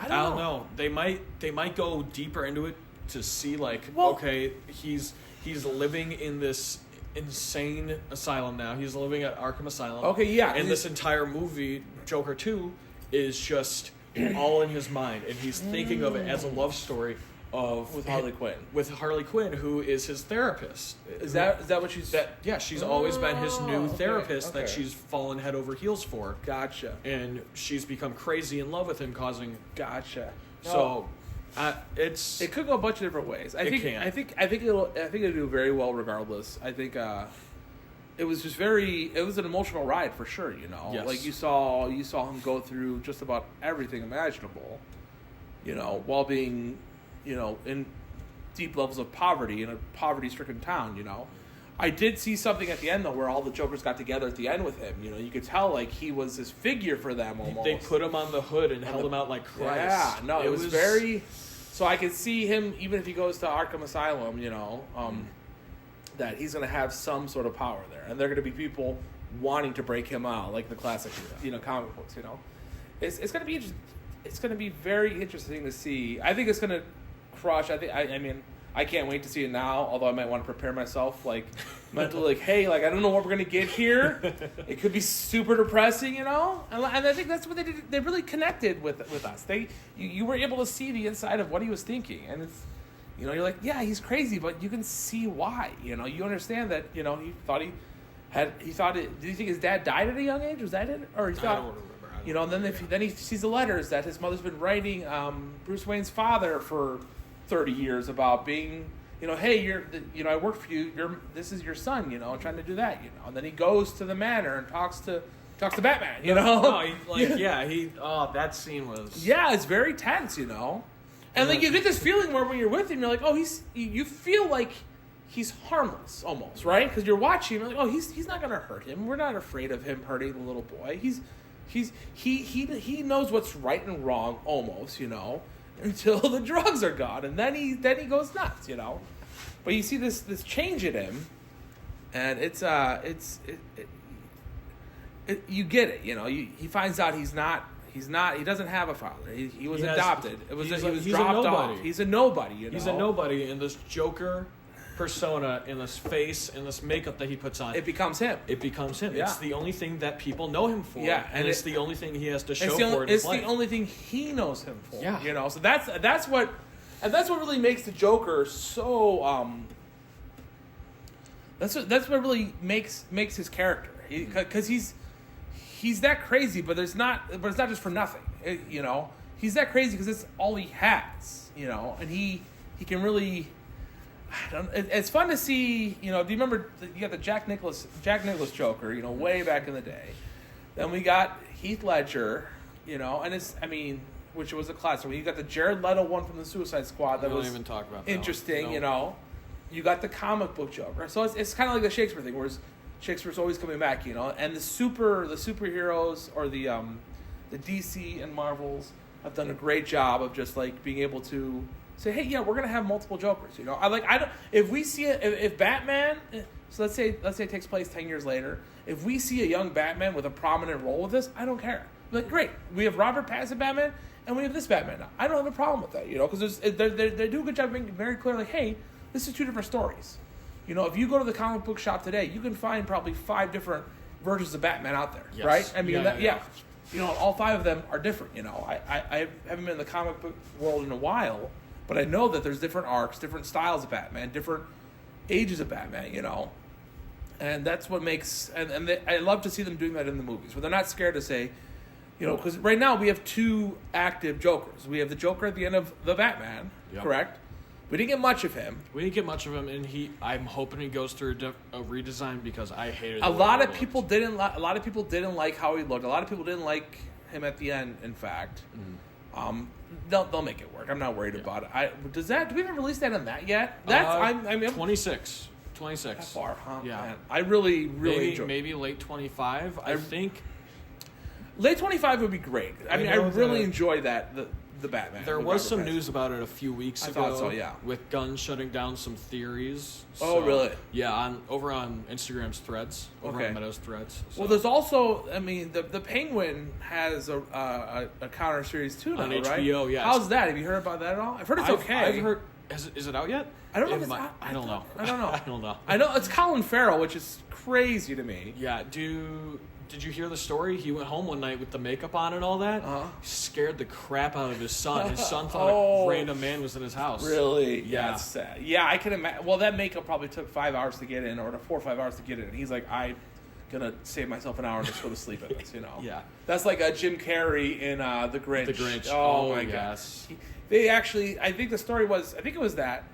don't know. They might go deeper into it to see okay, he's living in this insane asylum now. He's living at Arkham Asylum. Okay, yeah. And this entire movie, Joker 2, is just all in his mind, and he's thinking of it as a love story with Harley Quinn. With Harley Quinn, who is his therapist. Is that what she's? Yeah, she's always been his new okay, therapist okay. that she's fallen head over heels for. Gotcha. And she's become crazy in love with him, causing. Gotcha. So, it could go a bunch of different ways. I think it'll do very well regardless. I think it was an emotional ride for sure. You know, Yes. like you saw him go through just about everything imaginable. You know, while being, you know, in deep levels of poverty in a poverty-stricken town. You know, I did see something at the end though where all the Jokers got together at the end with him. You know, you could tell like he was this figure for them almost. They put him on the hood and held him out like Christ. Yeah, no, it was very. So I could see him, even if he goes to Arkham Asylum, you know, that he's going to have some sort of power there. And there are going to be people wanting to break him out, like the classic, you know, comic books, you know. It's going to be it's going to be very interesting to see. I think it's going to crush. I mean, I can't wait to see it now, although I might want to prepare myself, like, mentally, like, hey, like, I don't know what we're going to get here. It could be super depressing, you know? And I think that's what they did. They really connected with us. You were able to see the inside of what he was thinking. And it's, you know, you're like, yeah, he's crazy, but you can see why. You know, you understand that, you know, did you think his dad died at a young age? Was that it? Or he thought, I don't remember. you know, and then he sees the letters that his mother's been writing Bruce Wayne's father for 30 years about being, you know, hey, I work for you. This is your son, you know, trying to do that, you know. And then he goes to the manor and talks to Batman, you know. That scene was. Yeah, it's very tense, you know. And like you get this feeling where when you're with him, you're like, oh, you feel like he's harmless almost, right? Because you're watching him, you're like, oh, he's not gonna hurt him. We're not afraid of him hurting the little boy. He knows what's right and wrong almost, you know. Until the drugs are gone, and then he goes nuts, you know. But you see this change in him, and you get it, you know. He finds out he doesn't have a father. He was adopted. He was dropped off. He's a nobody, you know. He's a nobody in this Joker persona, in this face, in this makeup that he puts on. It becomes him. Yeah. It's the only thing that people know him for. Yeah, and it's the only thing he has to show for in It's his life. the only thing he knows him for. Yeah. You know, so that's what really makes the Joker so that's what really makes his character. Because he's that crazy, but it's not just for nothing. You know, he's that crazy because it's all he has. You know, and he can really. It's fun to see, you know. Do you remember you got the Jack Nicklaus Joker, you know, way back in the day. Then we got Heath Ledger, you know, and which was a classic. You got the Jared Leto one from the Suicide Squad that was even talk about interesting, you know. You got the comic book Joker, so it's kind of like the Shakespeare thing, whereas Shakespeare's always coming back, you know. And the superheroes or the DC and Marvels have done a great job of just like being able to say, hey, yeah, we're gonna have multiple Jokers. You know, if we see if Batman, so let's say it takes place 10 years later. If we see a young Batman with a prominent role with this, I don't care. Like, great, we have Robert Pattinson Batman, and we have this Batman now. I don't have a problem with that, you know, because they do a good job being very clear. Like, hey, this is two different stories. You know, if you go to the comic book shop today, you can find probably 5 different versions of Batman out there, yes. right? I mean, yeah. You know, all 5 of them are different. You know, I haven't been in the comic book world in a while. But I know that there's different arcs, different styles of Batman, different ages of Batman, you know. And that's what makes... And I love to see them doing that in the movies, where they're not scared to say, you know, because right now we have 2 active Jokers. We have the Joker at the end of The Batman, correct? We didn't get much of him. And I'm hoping he goes through a redesign because I hated A lot of people didn't like how he looked. A lot of people didn't like him at the end, in fact. Mm-hmm. They'll make it work. I'm not worried about it. Do we even release that on that yet? That's 26. That far, huh? Yeah. Man, I really enjoy. Maybe late 25. I think late 25 would be great. I really enjoy that the Batman. There was some news about it a few weeks ago. I thought so, yeah. With Gunn shutting down some theories. Oh, really? Yeah, over on Instagram's threads, on Meadows threads. So. Well, there's also, the Penguin has a counter series too now, on right? HBO, yeah. How's that? Have you heard about that at all? I've heard it's okay. Is it out yet? I don't know if it's out. I don't know. I don't know. I don't know. I know it's Colin Farrell, which is crazy to me. Yeah. Did you hear the story? He went home one night with the makeup on and all that. He scared the crap out of his son. His son thought a random man was in his house. Really? Yeah. That's sad. Yeah, I can imagine. Well, that makeup probably took 5 hours to get in, or 4 or 5 hours to get in. He's like, I'm gonna save myself an hour and just go to sleep in this. Yeah. That's like a Jim Carrey in The Grinch. The Grinch. Oh my yes. gosh. They actually, I think the story was, I think it was that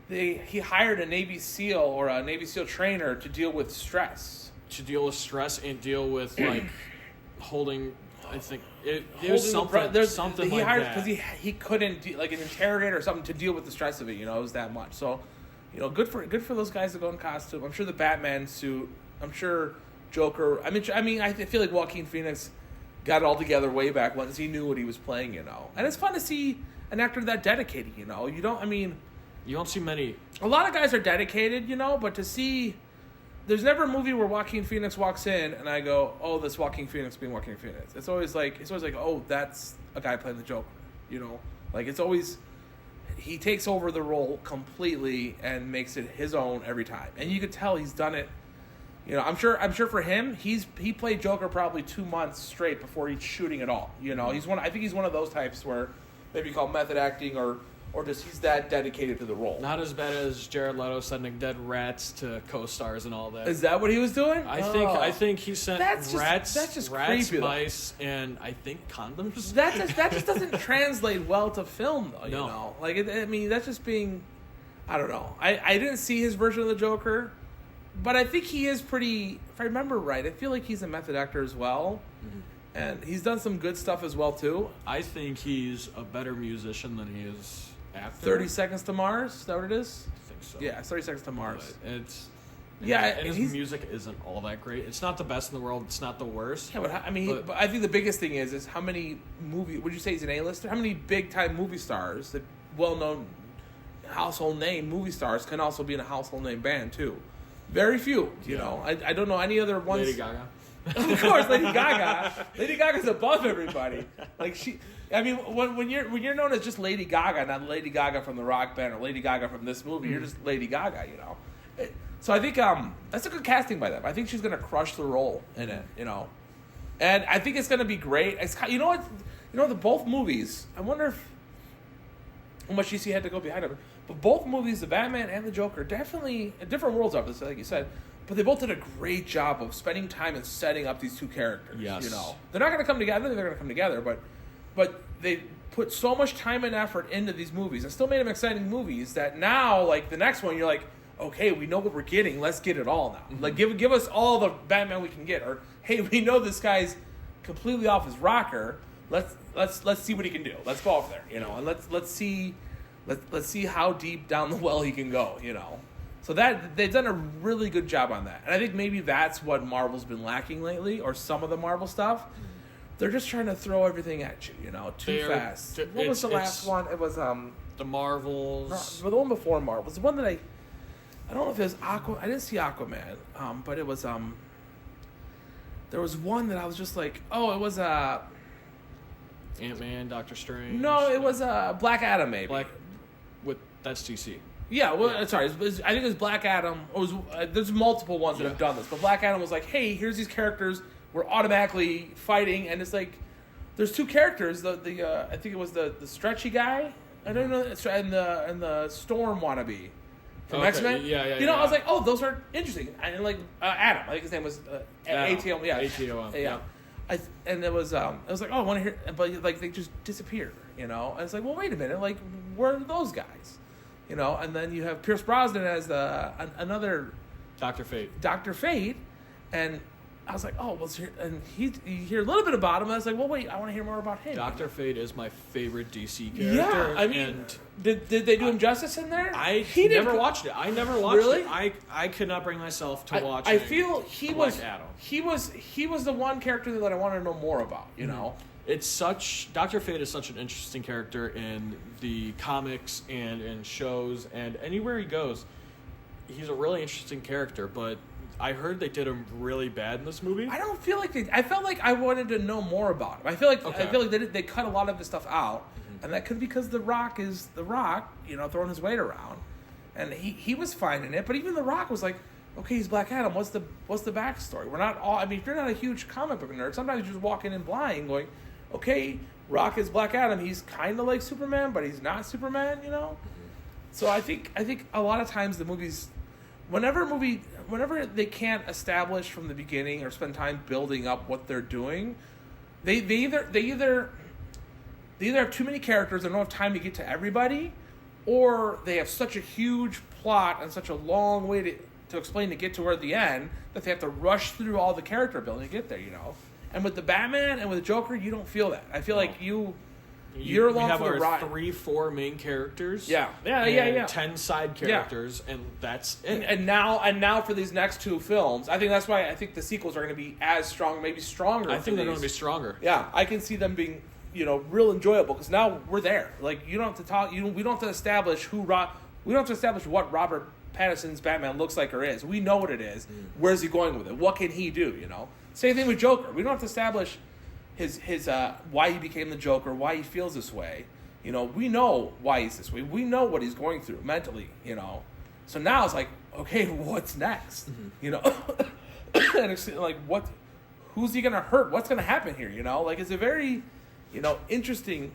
he hired a Navy SEAL or a Navy SEAL trainer to deal with stress. To deal with stress and deal with like holding. I think it Holding was something he like hired that. because he couldn't like an interrogator or something to deal with the stress of it. It was that much. So, good for those guys to go in costume. I'm sure the Batman suit. I'm sure Joker. I mean, I feel like Joaquin Phoenix got it all together way back once he knew what he was playing. And it's fun to see an actor that dedicated. You don't. I mean, you don't see many. A lot of guys are dedicated. But to see. There's never a movie where Joaquin Phoenix walks in and I go, oh, that's Joaquin Phoenix being Joaquin Phoenix. It's always like, oh, that's a guy playing the Joker. Like it's always, he takes over the role completely and makes it his own every time. And you could tell he's done it. I'm sure for him, he played Joker probably 2 months straight before he's shooting it all. I think he's one of those types where maybe called method acting or just he's that dedicated to the role. Not as bad as Jared Leto sending dead rats to co-stars and all that. Is that what he was doing? I think he sent rats, creepy, mice, and I think condoms. That just doesn't translate well to film, though. No. Like that's just being, I don't know. I didn't see his version of the Joker, but I think he is pretty. If I remember right, I feel like he's a method actor as well. Mm-hmm. And he's done some good stuff as well too. I think he's a better musician than he is actor. 30 Seconds to Mars, is that what it is? I think so. Yeah, 30 Seconds to Mars. And his music isn't all that great. It's not the best in the world. It's not the worst. Yeah, but I think the biggest thing is how many would you say he's an A-lister? How many big-time movie stars, the well-known household name movie stars, can also be in a household name band too? Very few, you know. I don't know any other ones. Lady Gaga. Of course, Lady Gaga. Lady Gaga's above everybody. Like when you're known as just Lady Gaga, not Lady Gaga from the rock band or Lady Gaga from this movie, you're just Lady Gaga, So I think that's a good casting by them. I think she's gonna crush the role in it, and I think it's gonna be great. It's the both movies. I wonder if how much DC had to go behind them, but both movies, the Batman and the Joker, definitely different worlds of this, like you said. But they both did a great job of spending time and setting up these two characters. Yes. They're not going to come together. I don't think they're going to come together, but they put so much time and effort into these movies and still made them exciting movies that now, like the next one, you're like, okay, we know what we're getting. Let's get it all now. Mm-hmm. Like give us all the Batman we can get. Or hey, we know this guy's completely off his rocker. Let's see what he can do. Let's go off there, and let's see how deep down the well he can go, So that they've done a really good job on that. And I think maybe that's what Marvel's been lacking lately, or some of the Marvel stuff. They're just trying to throw everything at you, too fast. What was the last one? It was the Marvels. The one before Marvel. It was the one that I don't know if it was Aquaman. I didn't see Aquaman, but it was there was one that I was just like, oh, it was Ant-Man, Doctor Strange. No, it was Black Adam, maybe. That's DC. Yeah, well, sorry. I think it was Black Adam. There's multiple ones that have done this, but Black Adam was like, "Hey, here's these characters. We're automatically fighting," and it's like, there's two characters. I think it was the stretchy guy. I don't know, and the Storm wannabe from X-Men. Yeah. I was like, oh, those are interesting. And like Adam, I think his name was ATOM. Yeah, ATOM. Yeah. And it was like, oh, I want to hear, but like they just disappear. And it's like, well, wait a minute, like where are those guys? And then you have Pierce Brosnan as another Dr. Fate, and I was like, oh, well, and you hear a little bit about him, and I was like, well, wait, I want to hear more about him. Dr. Fate is my favorite DC character. Yeah, I mean, did they do him justice in there? I never watched it. I never watched it. I could not bring myself to watch. I feel he was Adam. He was the one character that I wanted to know more about. Dr. Fate is such an interesting character in the comics and in shows and anywhere he goes. He's a really interesting character, but I heard they did him really bad in this movie. I don't feel like I felt like I wanted to know more about him. I feel like they cut a lot of his stuff out, And that could be because The Rock is The Rock, throwing his weight around. And he was fine in it, but even The Rock was like, okay, he's Black Adam. What's the backstory? We're not all. I mean, if you're not a huge comic book nerd, sometimes you just walk in blind, going, okay, Rock is Black Adam. He's kind of like Superman, but he's not Superman. So I think a lot of times the movies, whenever they can't establish from the beginning or spend time building up what they're doing, they either have too many characters and don't have time to get to everybody, or they have such a huge plot and such a long way to explain to get to where the end that they have to rush through all the character building to get there. And with the Batman and with the Joker, you don't feel that. I feel like you're along have for the our ride. 3-4 main characters. Yeah. 10 side characters, and that's it. And now for these next 2 films, I think that's why I think the sequels are going to be as strong, maybe stronger. I think they're going to be stronger. Yeah, I can see them being, real enjoyable because now we're there. Like you don't have to talk. We don't have to establish we don't have to establish what Robert Pattinson's Batman looks like or is. We know what it is. Where's he going with it? What can he do? Same thing with Joker. We don't have to establish his why he became the Joker, why he feels this way. We know why he's this way. We know what he's going through mentally. So now it's like, okay, what's next? And it's like, who's he gonna hurt? What's gonna happen here? It's a very, interesting.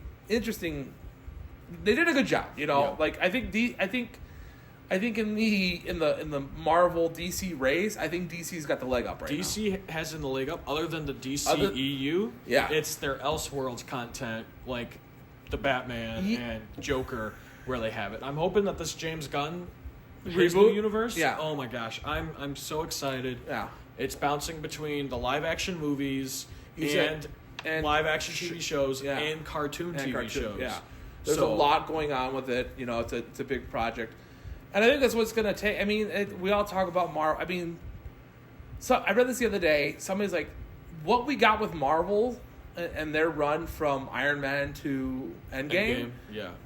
They did a good job. Yeah. Like I think in the Marvel DC race, I think DC's got the leg up right now. DC has in the leg up, other than the DC EU. Yeah. It's their Elseworlds content, like the Batman and Joker, where they have it. I'm hoping that this James Gunn his new universe. Yeah. Oh my gosh, I'm so excited. Yeah. It's bouncing between the live action movies and live action TV shows and cartoon TV shows. Yeah. There's a lot going on with it. It's a big project. And I think that's what's going to take. I mean, we all talk about Marvel. I mean, so I read this the other day. Somebody's like, what we got with Marvel and their run from Iron Man to Endgame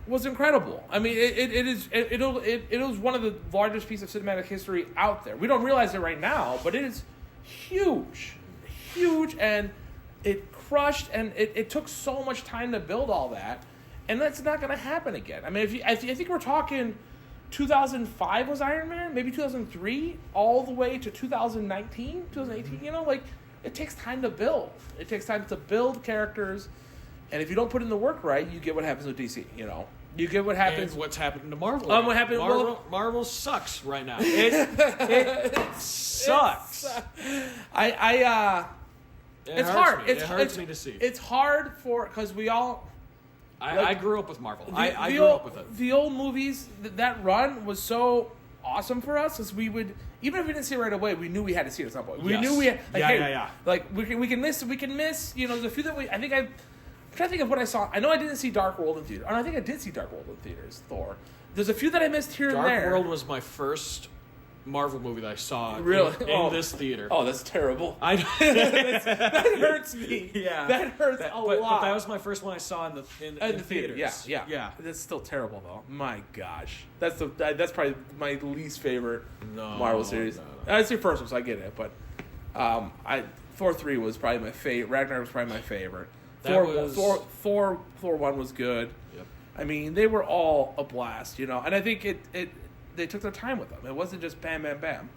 was incredible. I mean, it was one of the largest pieces of cinematic history out there. We don't realize it right now, but it is huge, and it crushed, and it took so much time to build all that, and that's not going to happen again. I mean, I think we're talking 2005 was Iron Man, maybe 2003, all the way to 2019, 2018, it takes time to build. It takes time to build characters, and if you don't put in the work right, you get what happens with DC, You get what happens. And what's happening to Marvel? What happened? Marvel sucks right now. It sucks. It's hard. It hurts me to see. It's hard because we all... I grew up with Marvel. I grew up with it. The old movies, that run was so awesome for us, because we would, even if we didn't see it right away, we knew we had to see it at some point. We knew we had, like, we can miss, there's a few that I'm trying to think of what I saw. I know I didn't see Dark World in theaters. I think I did see Dark World in theaters, Thor. There's a few that I missed here and there. Dark World was my first Marvel movie that I saw in this theater. Oh, that's terrible. That hurts me. Yeah. That hurts a lot. But that was my first one I saw in the theater. Yeah. That's still terrible, though. My gosh. That's probably my least favorite Marvel series. No. That's your first one, so I get it. But Thor 3 was probably my favorite. Ragnarok was probably my favorite. Thor 1 was good. Yep. I mean, they were all a blast, And I think they took their time with them. It wasn't just bam, bam, bam.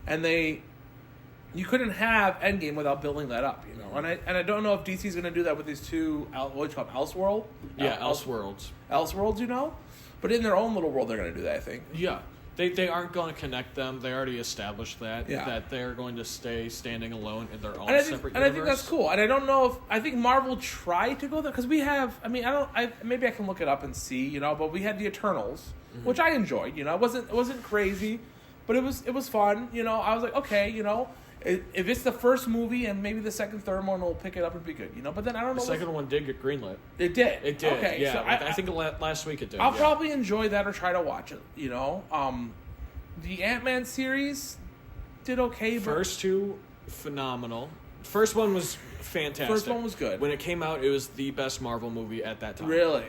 And you couldn't have Endgame without building that up, And I don't know if DC's going to do that with these two, what do you call them, Elseworld? Yeah, Elseworlds. Elseworlds, But in their own little world, they're going to do that, I think. Yeah. They aren't going to connect them. They already established that they're going to stay standing alone in their own separate universe. And I think that's cool. And I don't know I think Marvel tried to go there, because we have, maybe I can look it up and see, but we had the Eternals, which I enjoyed, It wasn't crazy, but it was fun, I was like, okay, if it's the first movie and maybe the second, third one will pick it up and be good, But then I don't know. The second one did get greenlit. It did. It did. Okay, yeah. so I think last week it did. I'll probably enjoy that or try to watch it. The Ant-Man series did okay. First two, phenomenal. First one was fantastic. First one was good. When it came out, it was the best Marvel movie at that time. Really?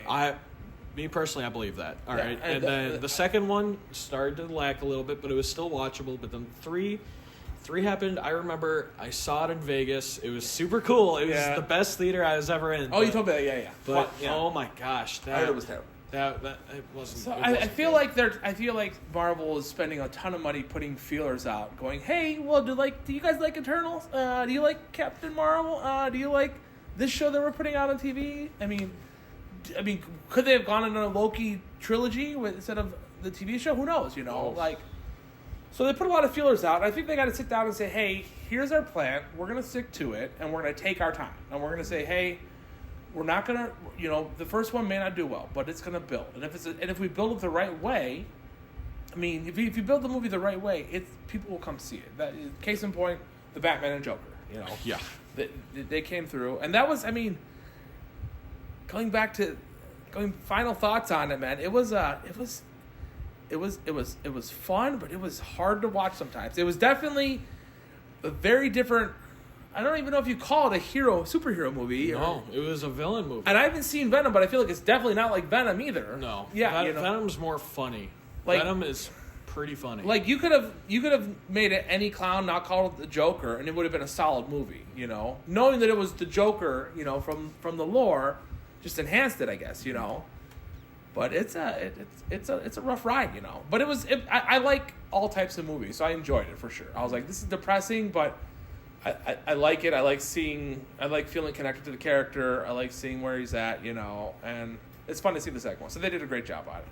Me personally, I believe that. All right. And then the second one started to lack a little bit, but it was still watchable. But then three 3 happened. I remember I saw it in Vegas. It was super cool. It was the best theater I was ever in. Oh, you told me that, yeah. But oh my gosh, I heard it was terrible. That it wasn't. So it I wasn't feel good. like Marvel is spending a ton of money putting feelers out, going, "Hey, well, do you guys like Eternals? Do you like Captain Marvel? Do you like this show that we're putting out on TV? I mean, could they have gone in a Loki trilogy instead of the TV show? Who knows? You know, so they put a lot of feelers out. And I think they got to sit down and say, "Hey, here's our plan. We're gonna stick to it, and we're gonna take our time, and we're gonna say, hey." We're not gonna, the first one may not do well, but it's gonna build. And if we build it the right way, I mean, if you build the movie the right way, people will come see it. That case in point, the Batman and Joker. Yeah, they came through, and that was, going final thoughts on it, man. It was fun, but it was hard to watch sometimes. It was definitely a very different. I don't even know if you call it a superhero movie. No, it was a villain movie. And I haven't seen Venom, but I feel like it's definitely not like Venom either. No. Yeah, Venom's more funny. Venom is pretty funny. Like you could have made it any clown, not called the Joker, and it would have been a solid movie. Knowing that it was the Joker, from the lore, just enhanced it, I guess. But it's a rough ride, But I like all types of movies, so I enjoyed it for sure. I was like, this is depressing, but. I like it. I like feeling connected to the character. I like seeing where he's at, and it's fun to see the second one. So they did a great job on it.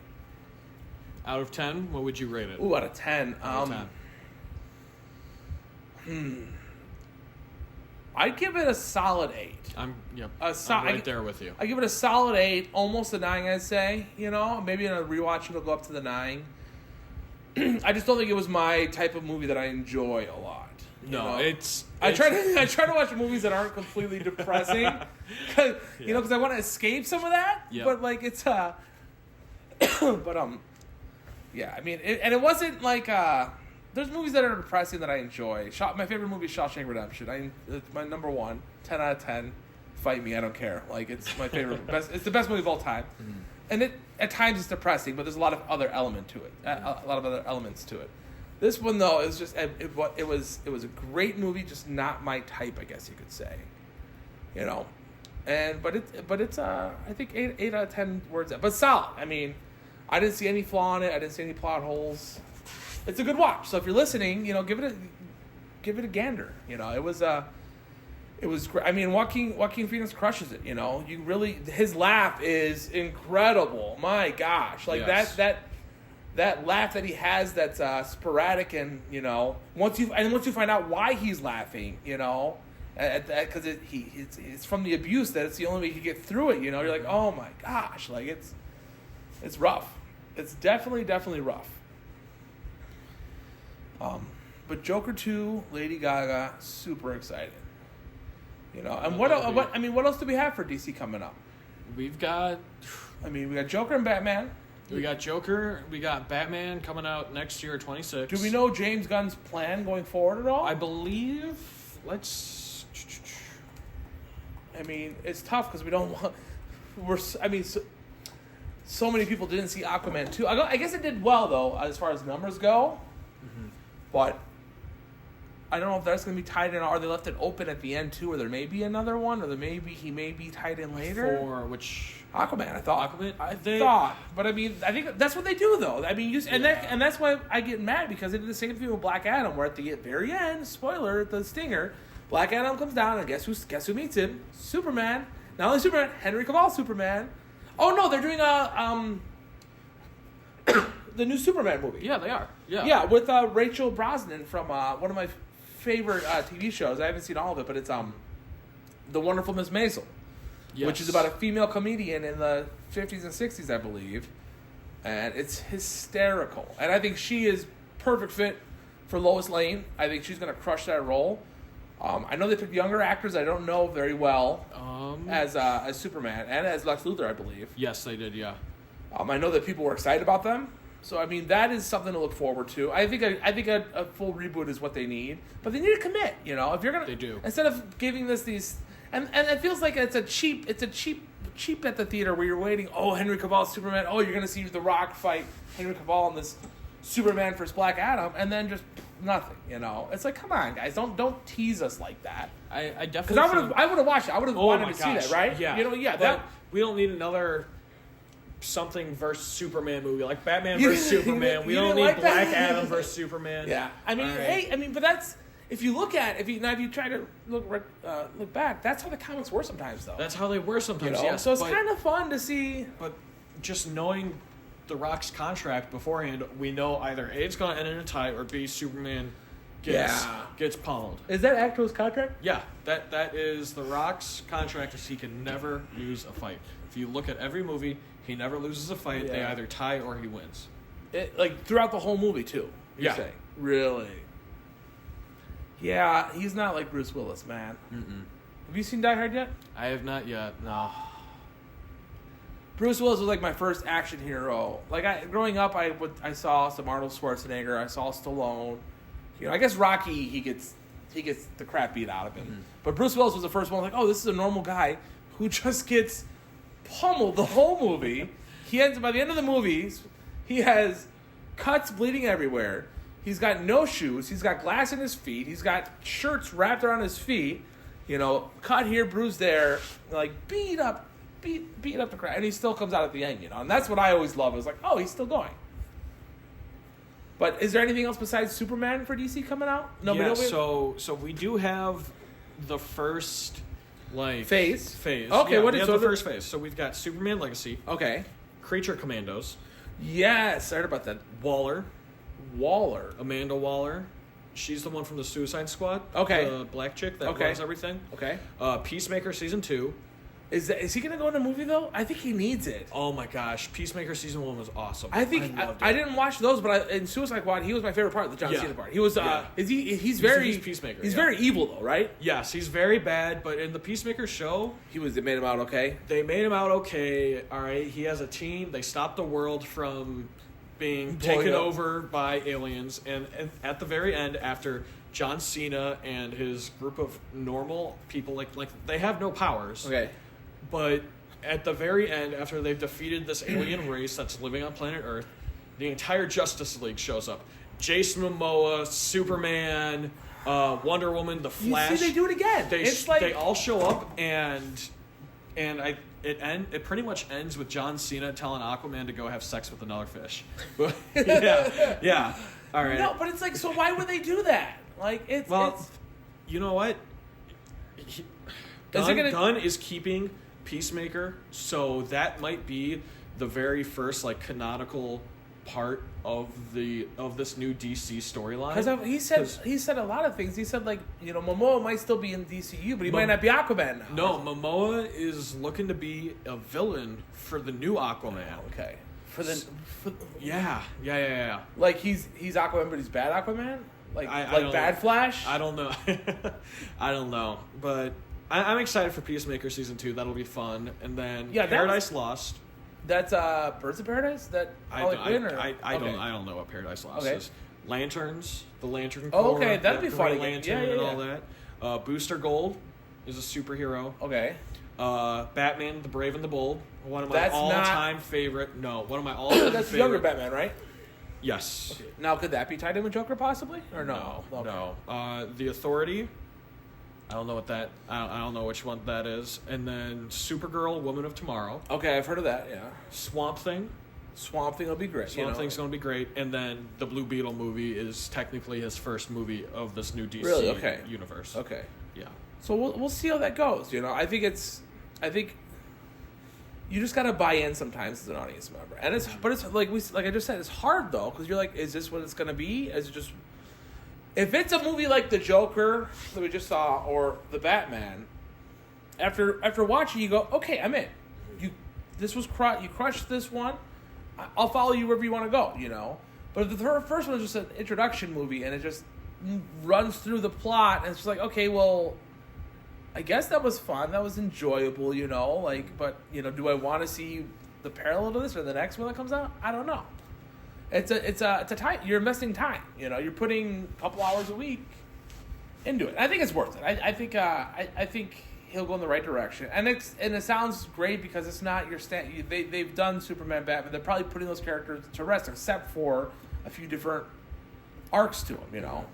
Out of 10, what would you rate it? Ooh, out of 10. Out of 10. I'd give it a solid 8. I'm right there with you. I give it a solid 8, almost a 9, I'd say. Maybe in a rewatch it'll go up to the 9. I just don't think it was my type of movie that I enjoy a lot. No, it's I try to watch movies that aren't completely depressing, because I want to escape some of that. Yeah. But it's yeah. I mean, it wasn't like there's movies that are depressing that I enjoy. My favorite movie is Shawshank Redemption. It's my number 1, 10 out of 10. Fight me, I don't care. It's my favorite. It's the best movie of all time. Mm-hmm. And at times it's depressing, but there's a lot of other elements to it. This one though is just it was a great movie, just not my type, I guess you could say, but it's I think 8 out of 10 words, but solid. I mean, I didn't see any flaw in it. I didn't see any plot holes. It's a good watch. So if you're listening, give it a gander. It was great. I mean, Joaquin Phoenix crushes it. His laugh is incredible. My gosh, yes. that laugh that he has that's sporadic, and once you find out why he's laughing, because it's from the abuse, that it's the only way he can get through it. You're like, oh my gosh, it's rough. It's definitely rough. But Joker 2, Lady Gaga, super excited. And what else do we have for DC coming up? We got Joker and Batman. We got Joker. We got Batman coming out next year, 26. Do we know James Gunn's plan going forward at all? I believe. It's tough because we don't want. So many people didn't see Aquaman 2. I guess it did well though, as far as numbers go. Mm-hmm. But I don't know if that's going to be tied in, or they left it open at the end too, or there may be another one, or he may be tied in later. For which Aquaman, I thought. Aquaman, but I think that's what they do though. And that's why I get mad, because they did the same thing with Black Adam, where at the very end, spoiler, the stinger, Black Adam comes down, and guess who meets him? Superman. Not only Superman, Henry Cavill Superman. Oh no, they're doing the new Superman movie. Yeah, they are. Yeah, with Rachel Brosnahan from one of my favorite TV shows. I haven't seen all of it, but it's The Wonderful Miss Maisel, which is about a female comedian in the 50s and 60s, I believe, and it's hysterical. And I think she is perfect fit for Lois Lane. I think she's going to crush that role. I know they picked younger actors I don't know very well as Superman and as Lex Luthor, I believe. Yes, they did. Yeah. I know that people were excited about them. So, that is something to look forward to. I think a full reboot is what they need. But they need to commit, If you're going to... They do. Instead of giving these... And it feels like it's a cheap at the theater where you're waiting, Henry Cavill, Superman, you're going to see The Rock fight Henry Cavill in this Superman vs. Black Adam, and then just nothing. It's like, come on, guys, don't tease us like that. I definitely because I would have watched it. I would have wanted to see that, right? Yeah, that. We don't need another something versus Superman movie like Batman versus Superman. We don't need like Black that? Adam versus Superman. Yeah, I mean, right. but that's if you look at if you try to look back, that's how the comics were sometimes, though. That's how they were sometimes. Yes, so it's kind of fun to see. But just knowing The Rock's contract beforehand, we know either A, it's going to end in a tie, or B, Superman gets pummeled. Is that Acto's contract? Yeah, that is The Rock's contract. Is he can never lose a fight. If you look at every movie, he never loses a fight. Yeah. They either tie or he wins. Like throughout the whole movie too. You're saying? Really? Yeah, he's not like Bruce Willis, man. Mm-mm. Have you seen Die Hard yet? I have not yet. No. Bruce Willis was like my first action hero. Like growing up, I saw some Arnold Schwarzenegger. I saw Stallone. I guess Rocky he gets the crap beat out of him. Mm-hmm. But Bruce Willis was the first one. Like, oh, this is a normal guy who just gets pummeled the whole movie. By the end of the movie, he has cuts bleeding everywhere. He's got no shoes. He's got glass in his feet. He's got shirts wrapped around his feet. Cut here, bruised there. Like beat up the crap, and he still comes out at the end. And that's what I always love. Is like, oh, he's still going. But is there anything else besides Superman for DC coming out? No, yeah, so we do have the first phase. Okay, yeah, what we is have the first phase? So we've got Superman Legacy. Okay. Creature Commandos. Yes, I heard about that. Waller. Amanda Waller. She's the one from the Suicide Squad. Okay. The black chick that runs everything. Okay. Peacemaker Season 2. Is he going to go in a movie, though? I think he needs it. Oh, my gosh. Peacemaker Season 1 was awesome. I didn't watch those, but in Suicide Squad, he was my favorite part of the John Cena part. He was, he's Peacemaker. He's very evil, though, right? Yes, he's very bad, but in the Peacemaker show... They made him out okay? They made him out okay, all right? He has a team. They stopped the world from being taken over by aliens, and at the very end, after John Cena and his group of normal people, like they have no powers. Okay. But at the very end, after they've defeated this alien race that's living on planet Earth, the entire Justice League shows up. Jason Momoa, Superman, Wonder Woman, The Flash. You see, they do it again. They all show up, and it pretty much ends with John Cena telling Aquaman to go have sex with another fish. yeah. All right. No, but it's like, so why would they do that? Like, it's you know what? Gunn is keeping Peacemaker, so that might be the very first canonical part of this new DC storyline. Because he said a lot of things. He said Momoa might still be in DCU, but he might not be Aquaman now. No, Momoa is looking to be a villain for the new Aquaman. Okay. Yeah. Like he's Aquaman, but he's bad Aquaman. Bad Flash. I don't know. I don't know, but. I'm excited for Peacemaker Season 2. That'll be fun. And then Paradise Lost. That's Birds of Paradise? I don't know what Paradise Lost is. Lanterns. The Lantern Corps. Oh, okay. That'd be fun. Lantern and all that. Booster Gold is a superhero. Okay. Batman, the Brave and the Bold. One of my all-time favorite. No, one of my all-time favorite. That's younger Batman, right? Yes. Okay. Now, could that be tied in with Joker possibly? Or no? No. The Authority. I don't know what that. I don't know which one that is. And then Supergirl, Woman of Tomorrow. Okay, I've heard of that. Yeah. Swamp Thing will be great. Swamp Thing's going to be great. And then the Blue Beetle movie is technically his first movie of this new DC universe. Okay. Yeah. So we'll see how that goes. I think you just gotta buy in sometimes as an audience member, and it's like I just said, it's hard though because you're like, is this what it's gonna be? Is it just if it's a movie like The Joker that we just saw or The Batman, after watching you go, okay, I'm in. You crushed this one. I'll follow you wherever you want to go. But the first one is just an introduction movie, and it just runs through the plot, and it's just like, okay, well, I guess that was fun. That was enjoyable, but do I want to see the parallel to this or the next one that comes out? I don't know. It's a time. You're investing time. You're putting a couple hours a week into it. I think it's worth it. I think he'll go in the right direction. And it sounds great because it's not your they've done Superman, Batman. They're probably putting those characters to rest, except for a few different arcs to them.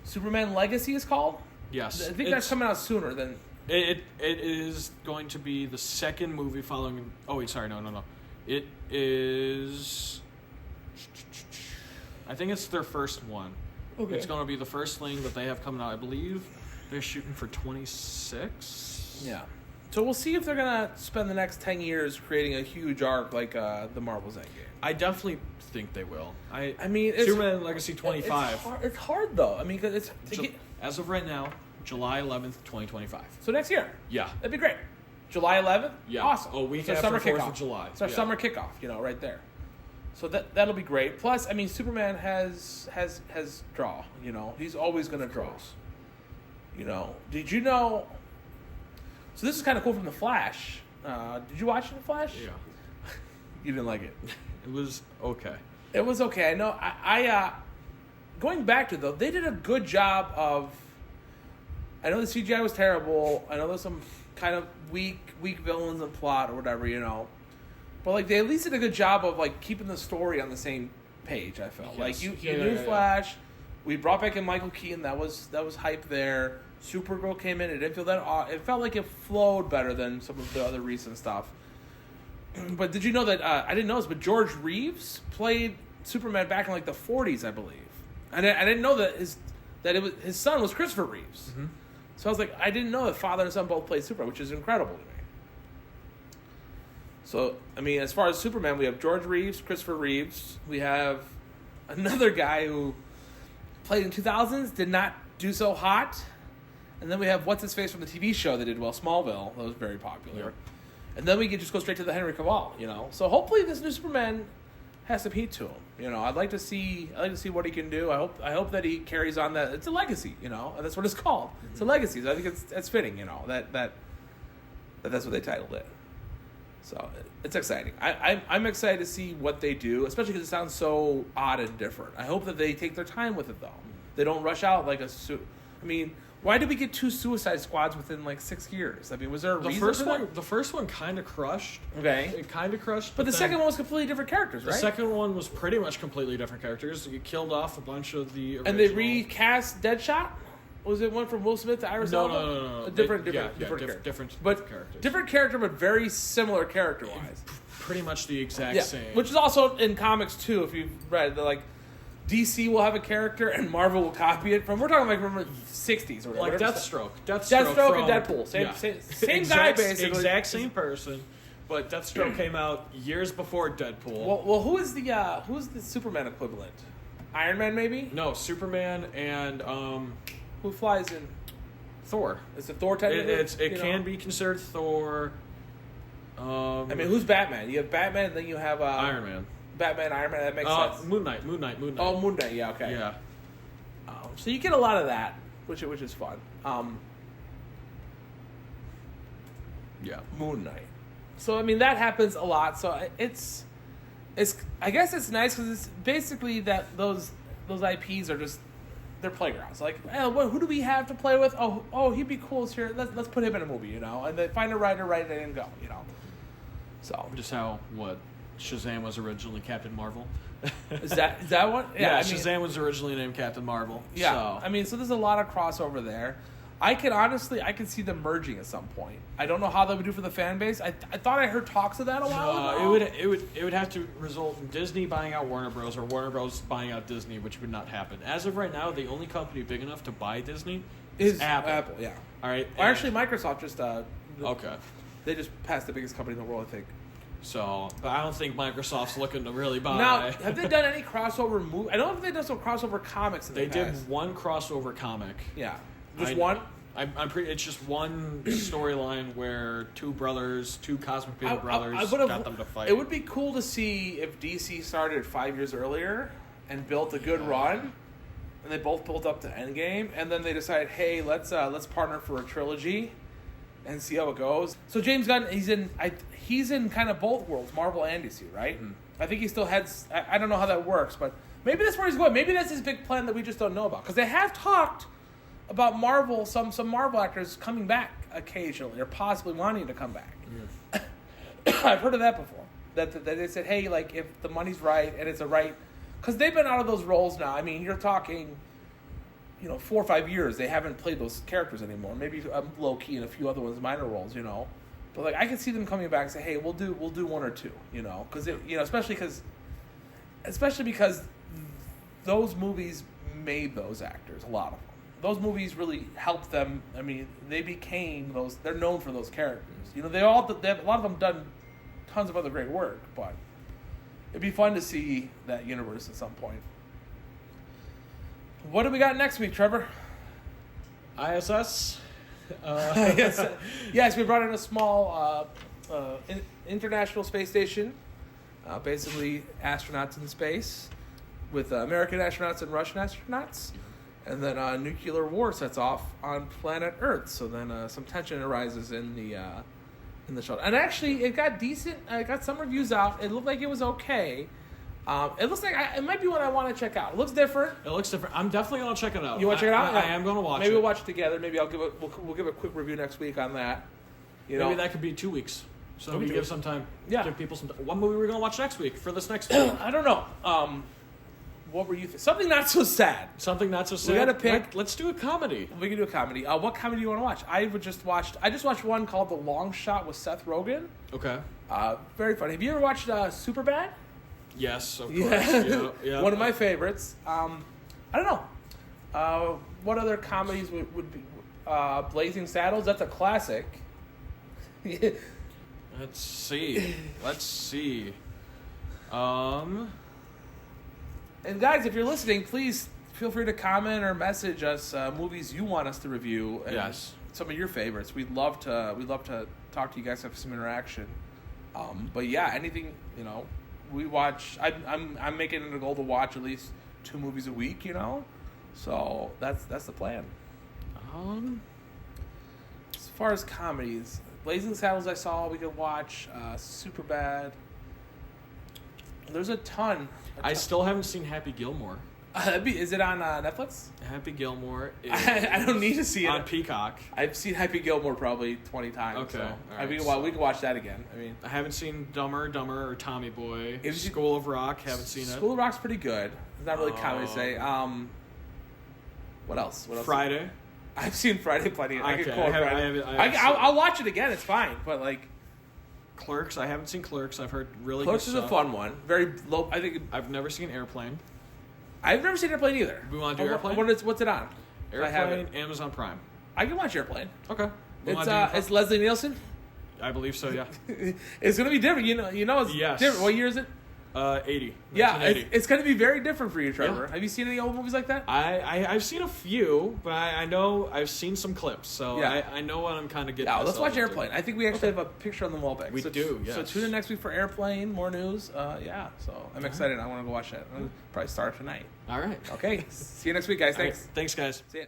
Superman Legacy is called. Yes, I think that's coming out sooner than. It is going to be the second movie following. Oh wait, sorry, no. It is. I think it's their first one. Okay. It's going to be the first thing that they have coming out. I believe they're shooting for 26. Yeah. So we'll see if they're gonna spend the next 10 years creating a huge arc like the Marvel's Endgame. I definitely think they will. I mean, it's, Superman Legacy 25. It's hard though. I mean, cause as of right now, July 11th, 2025. So next year. Yeah. That'd be great. July 11th? Yeah. Awesome. A week it's our after summer 4th kickoff. of July. It's our summer kickoff, right there. So that'll be great. Plus, I mean, Superman has draw, He's always going to draw. Did you know... So this is kind of cool from The Flash. Did you watch The Flash? Yeah. You didn't like it? It was okay. It was okay. I know. I going back to it, though, they did a good job of... I know the CGI was terrible. I know there's some kind of weak villains and plot or whatever, But like they at least did a good job of like keeping the story on the same page. I felt like you knew Flash. We brought back in Michael Keaton. That was hype there. Supergirl came in. It didn't feel that. It felt like it flowed better than some of the other recent stuff. But did you know that I didn't know this? But George Reeves played Superman back in like the 40s, I believe. And I didn't know that his son was Christopher Reeves. Mm-hmm. So I was like, I didn't know that father and son both played Superman, which is incredible to me. So, I mean, as far as Superman, we have George Reeves, Christopher Reeves. We have another guy who played in 2000s, did not do so hot. And then we have What's-His-Face from the TV show that did well, Smallville. That was very popular. Yeah. And then we can just go straight to the Henry Cavill, So hopefully this new Superman has some heat to him. I'd like to see what he can do. I hope that he carries on that. It's a legacy, and that's what it's called. Mm-hmm. It's a legacy. So I think it's fitting, that's what they titled it. So it's exciting. I'm excited to see what they do, especially because it sounds so odd and different. I hope that they take their time with it, though. They don't rush out like I mean, why did we get 2 Suicide Squads within like 6 years? I mean, was there a reason for that? The first one kind of crushed. Okay. It kind of crushed. But the second one was completely different characters, right? The second one was pretty much completely different characters. You killed off a bunch of the original. And they recast Deadshot? Was it one from Will Smith to Iris Elba? No. A different characters. Different character, but very similar character-wise. Pretty much the exact same. Which is also in comics, too, if you've read. Like, DC will have a character, and Marvel will copy it from... We're talking like from the 60s or whatever. Like Deathstroke. Deathstroke and Deadpool. Same guy, basically. Exact same person. But Deathstroke came out years before Deadpool. Well, who's the Superman equivalent? Iron Man, maybe? No, Superman and... Who flies in? Thor. Is it Thor technically? It can be considered Thor. I mean, who's Batman? You have Batman, and then you have Iron Man. Batman, Iron Man. That makes sense. Moon Knight. Oh, Moon Knight. Yeah. Okay. Yeah. So you get a lot of that, which is fun. Yeah. Moon Knight. So I mean that happens a lot. So it's I guess it's nice because it's basically that those IPs are just. They're playgrounds. Like, who do we have to play with? Oh, he'd be cool here. Let's put him in a movie, And they find a writer, write it, and go, So just how Shazam was originally Captain Marvel. Is that what? Yeah, Shazam was originally named Captain Marvel. Yeah, so. I mean, so there's a lot of crossover there. I can see them merging at some point. I don't know how they would do for the fan base. I thought I heard talks of that a while ago. It would have to result in Disney buying out Warner Bros. Or Warner Bros. Buying out Disney, which would not happen. As of right now, the only company big enough to buy Disney is Apple. Apple, yeah. All right. Well, actually, Microsoft just okay. They just passed the biggest company in the world, I think. So, but I don't think Microsoft's looking to really buy. Now, have they done any crossover movie? I don't know if they've done some crossover comics in the past. They did one crossover comic. Yeah. Just one? I'm pretty. It's just one storyline where two cosmic people brothers got them to fight. It would be cool to see if DC started 5 years earlier and built a good run, and they both built up to Endgame, and then they decided, hey, let's partner for a trilogy, and see how it goes. So James Gunn, he's in kind of both worlds, Marvel and DC, right? Mm-hmm. I think he still heads. I don't know how that works, but maybe that's where he's going. Maybe that's his big plan that we just don't know about, because they have talked about Marvel, some Marvel actors coming back occasionally, or possibly wanting to come back. Yes. I've heard of that before. That they said, hey, like if the money's right and it's a right because they've been out of those roles now. I mean, you're talking, 4 or 5 years. They haven't played those characters anymore. Maybe low key and a few other ones, minor roles, But like I can see them coming back and say, hey, we'll do one or two, because especially because those movies made those actors, a lot of them. Those movies really helped them. I mean, they became those. They're known for those characters. They have, a lot of them done tons of other great work, but it'd be fun to see that universe at some point. What do we got next week, Trevor? ISS. Yes, we brought in a small international space station. Basically, astronauts in space with American astronauts and Russian astronauts. And then nuclear war sets off on planet Earth. So then some tension arises in the shuttle. And actually, it got decent. It got some reviews out. It looked like it was okay. It looks like it might be one I want to check out. It looks different. I'm definitely going to check it out. You want to check it out? I am going to watch it. Maybe we'll watch it together. Maybe we'll give a quick review next week on that. Maybe that could be 2 weeks. So we give some time. Yeah. Give people some time. What movie are we going to watch next week for this next week? I don't know. What were you thinking? Something not so sad. Something not so sad. We got to pick. Let's do a comedy. We can do a comedy. What comedy do you want to watch? I just watched one called The Long Shot with Seth Rogen. Okay. Very funny. Have you ever watched Superbad? Yes, of course. Yeah. One of my favorites. I don't know. What other comedies would be? Blazing Saddles. That's a classic. Let's see. And guys, if you're listening, please feel free to comment or message us movies you want us to review. And yes. Some of your favorites. We'd love to talk to you guys, have some interaction. But yeah, anything we watch. I'm making it a goal to watch at least 2 movies a week. So that's the plan. As far as comedies, Blazing Saddles I saw we could watch. Superbad. There's a ton. I still haven't seen Happy Gilmore. Is it on Netflix? Happy Gilmore is I don't need to see it on Peacock. I've seen Happy Gilmore probably 20 times. Okay. So. Right, we can watch that again. I mean, I haven't seen Dumber or Tommy Boy. If you- School of Rock, haven't seen it. School of Rock's pretty good. It's not really comedy to say. What else? Friday. I've seen Friday plenty. I Okay, can quote Friday. I I'll watch it again. It's fine. But like, Clerks, I haven't seen Clerks. I've heard really Clerks good is stuff. a fun one. Very low. I think I've never seen Airplane. I've never seen Airplane either. We want to do Airplane? What's it on? Airplane, Amazon Prime. I can watch Airplane. Okay. It's Leslie Nielsen. I believe so. Yeah. It's gonna be different. It's Yes. different. What year is it? 80. Yeah, 1980. it's going to be very different for you, Trevor. Yeah. Have you seen any old movies like that? I've seen a few, but I know I've seen some clips, so Yeah. I know what I'm kind of getting. Yeah, let's myself watch into. Airplane. I think we actually have a picture on the wall back. We do, yes. So tune in next week for Airplane, more news. Yeah, so I'm excited. I want to go watch that. I'll probably start tonight. All right. Okay, see you next week, guys. Thanks. All right. Thanks, guys. See ya.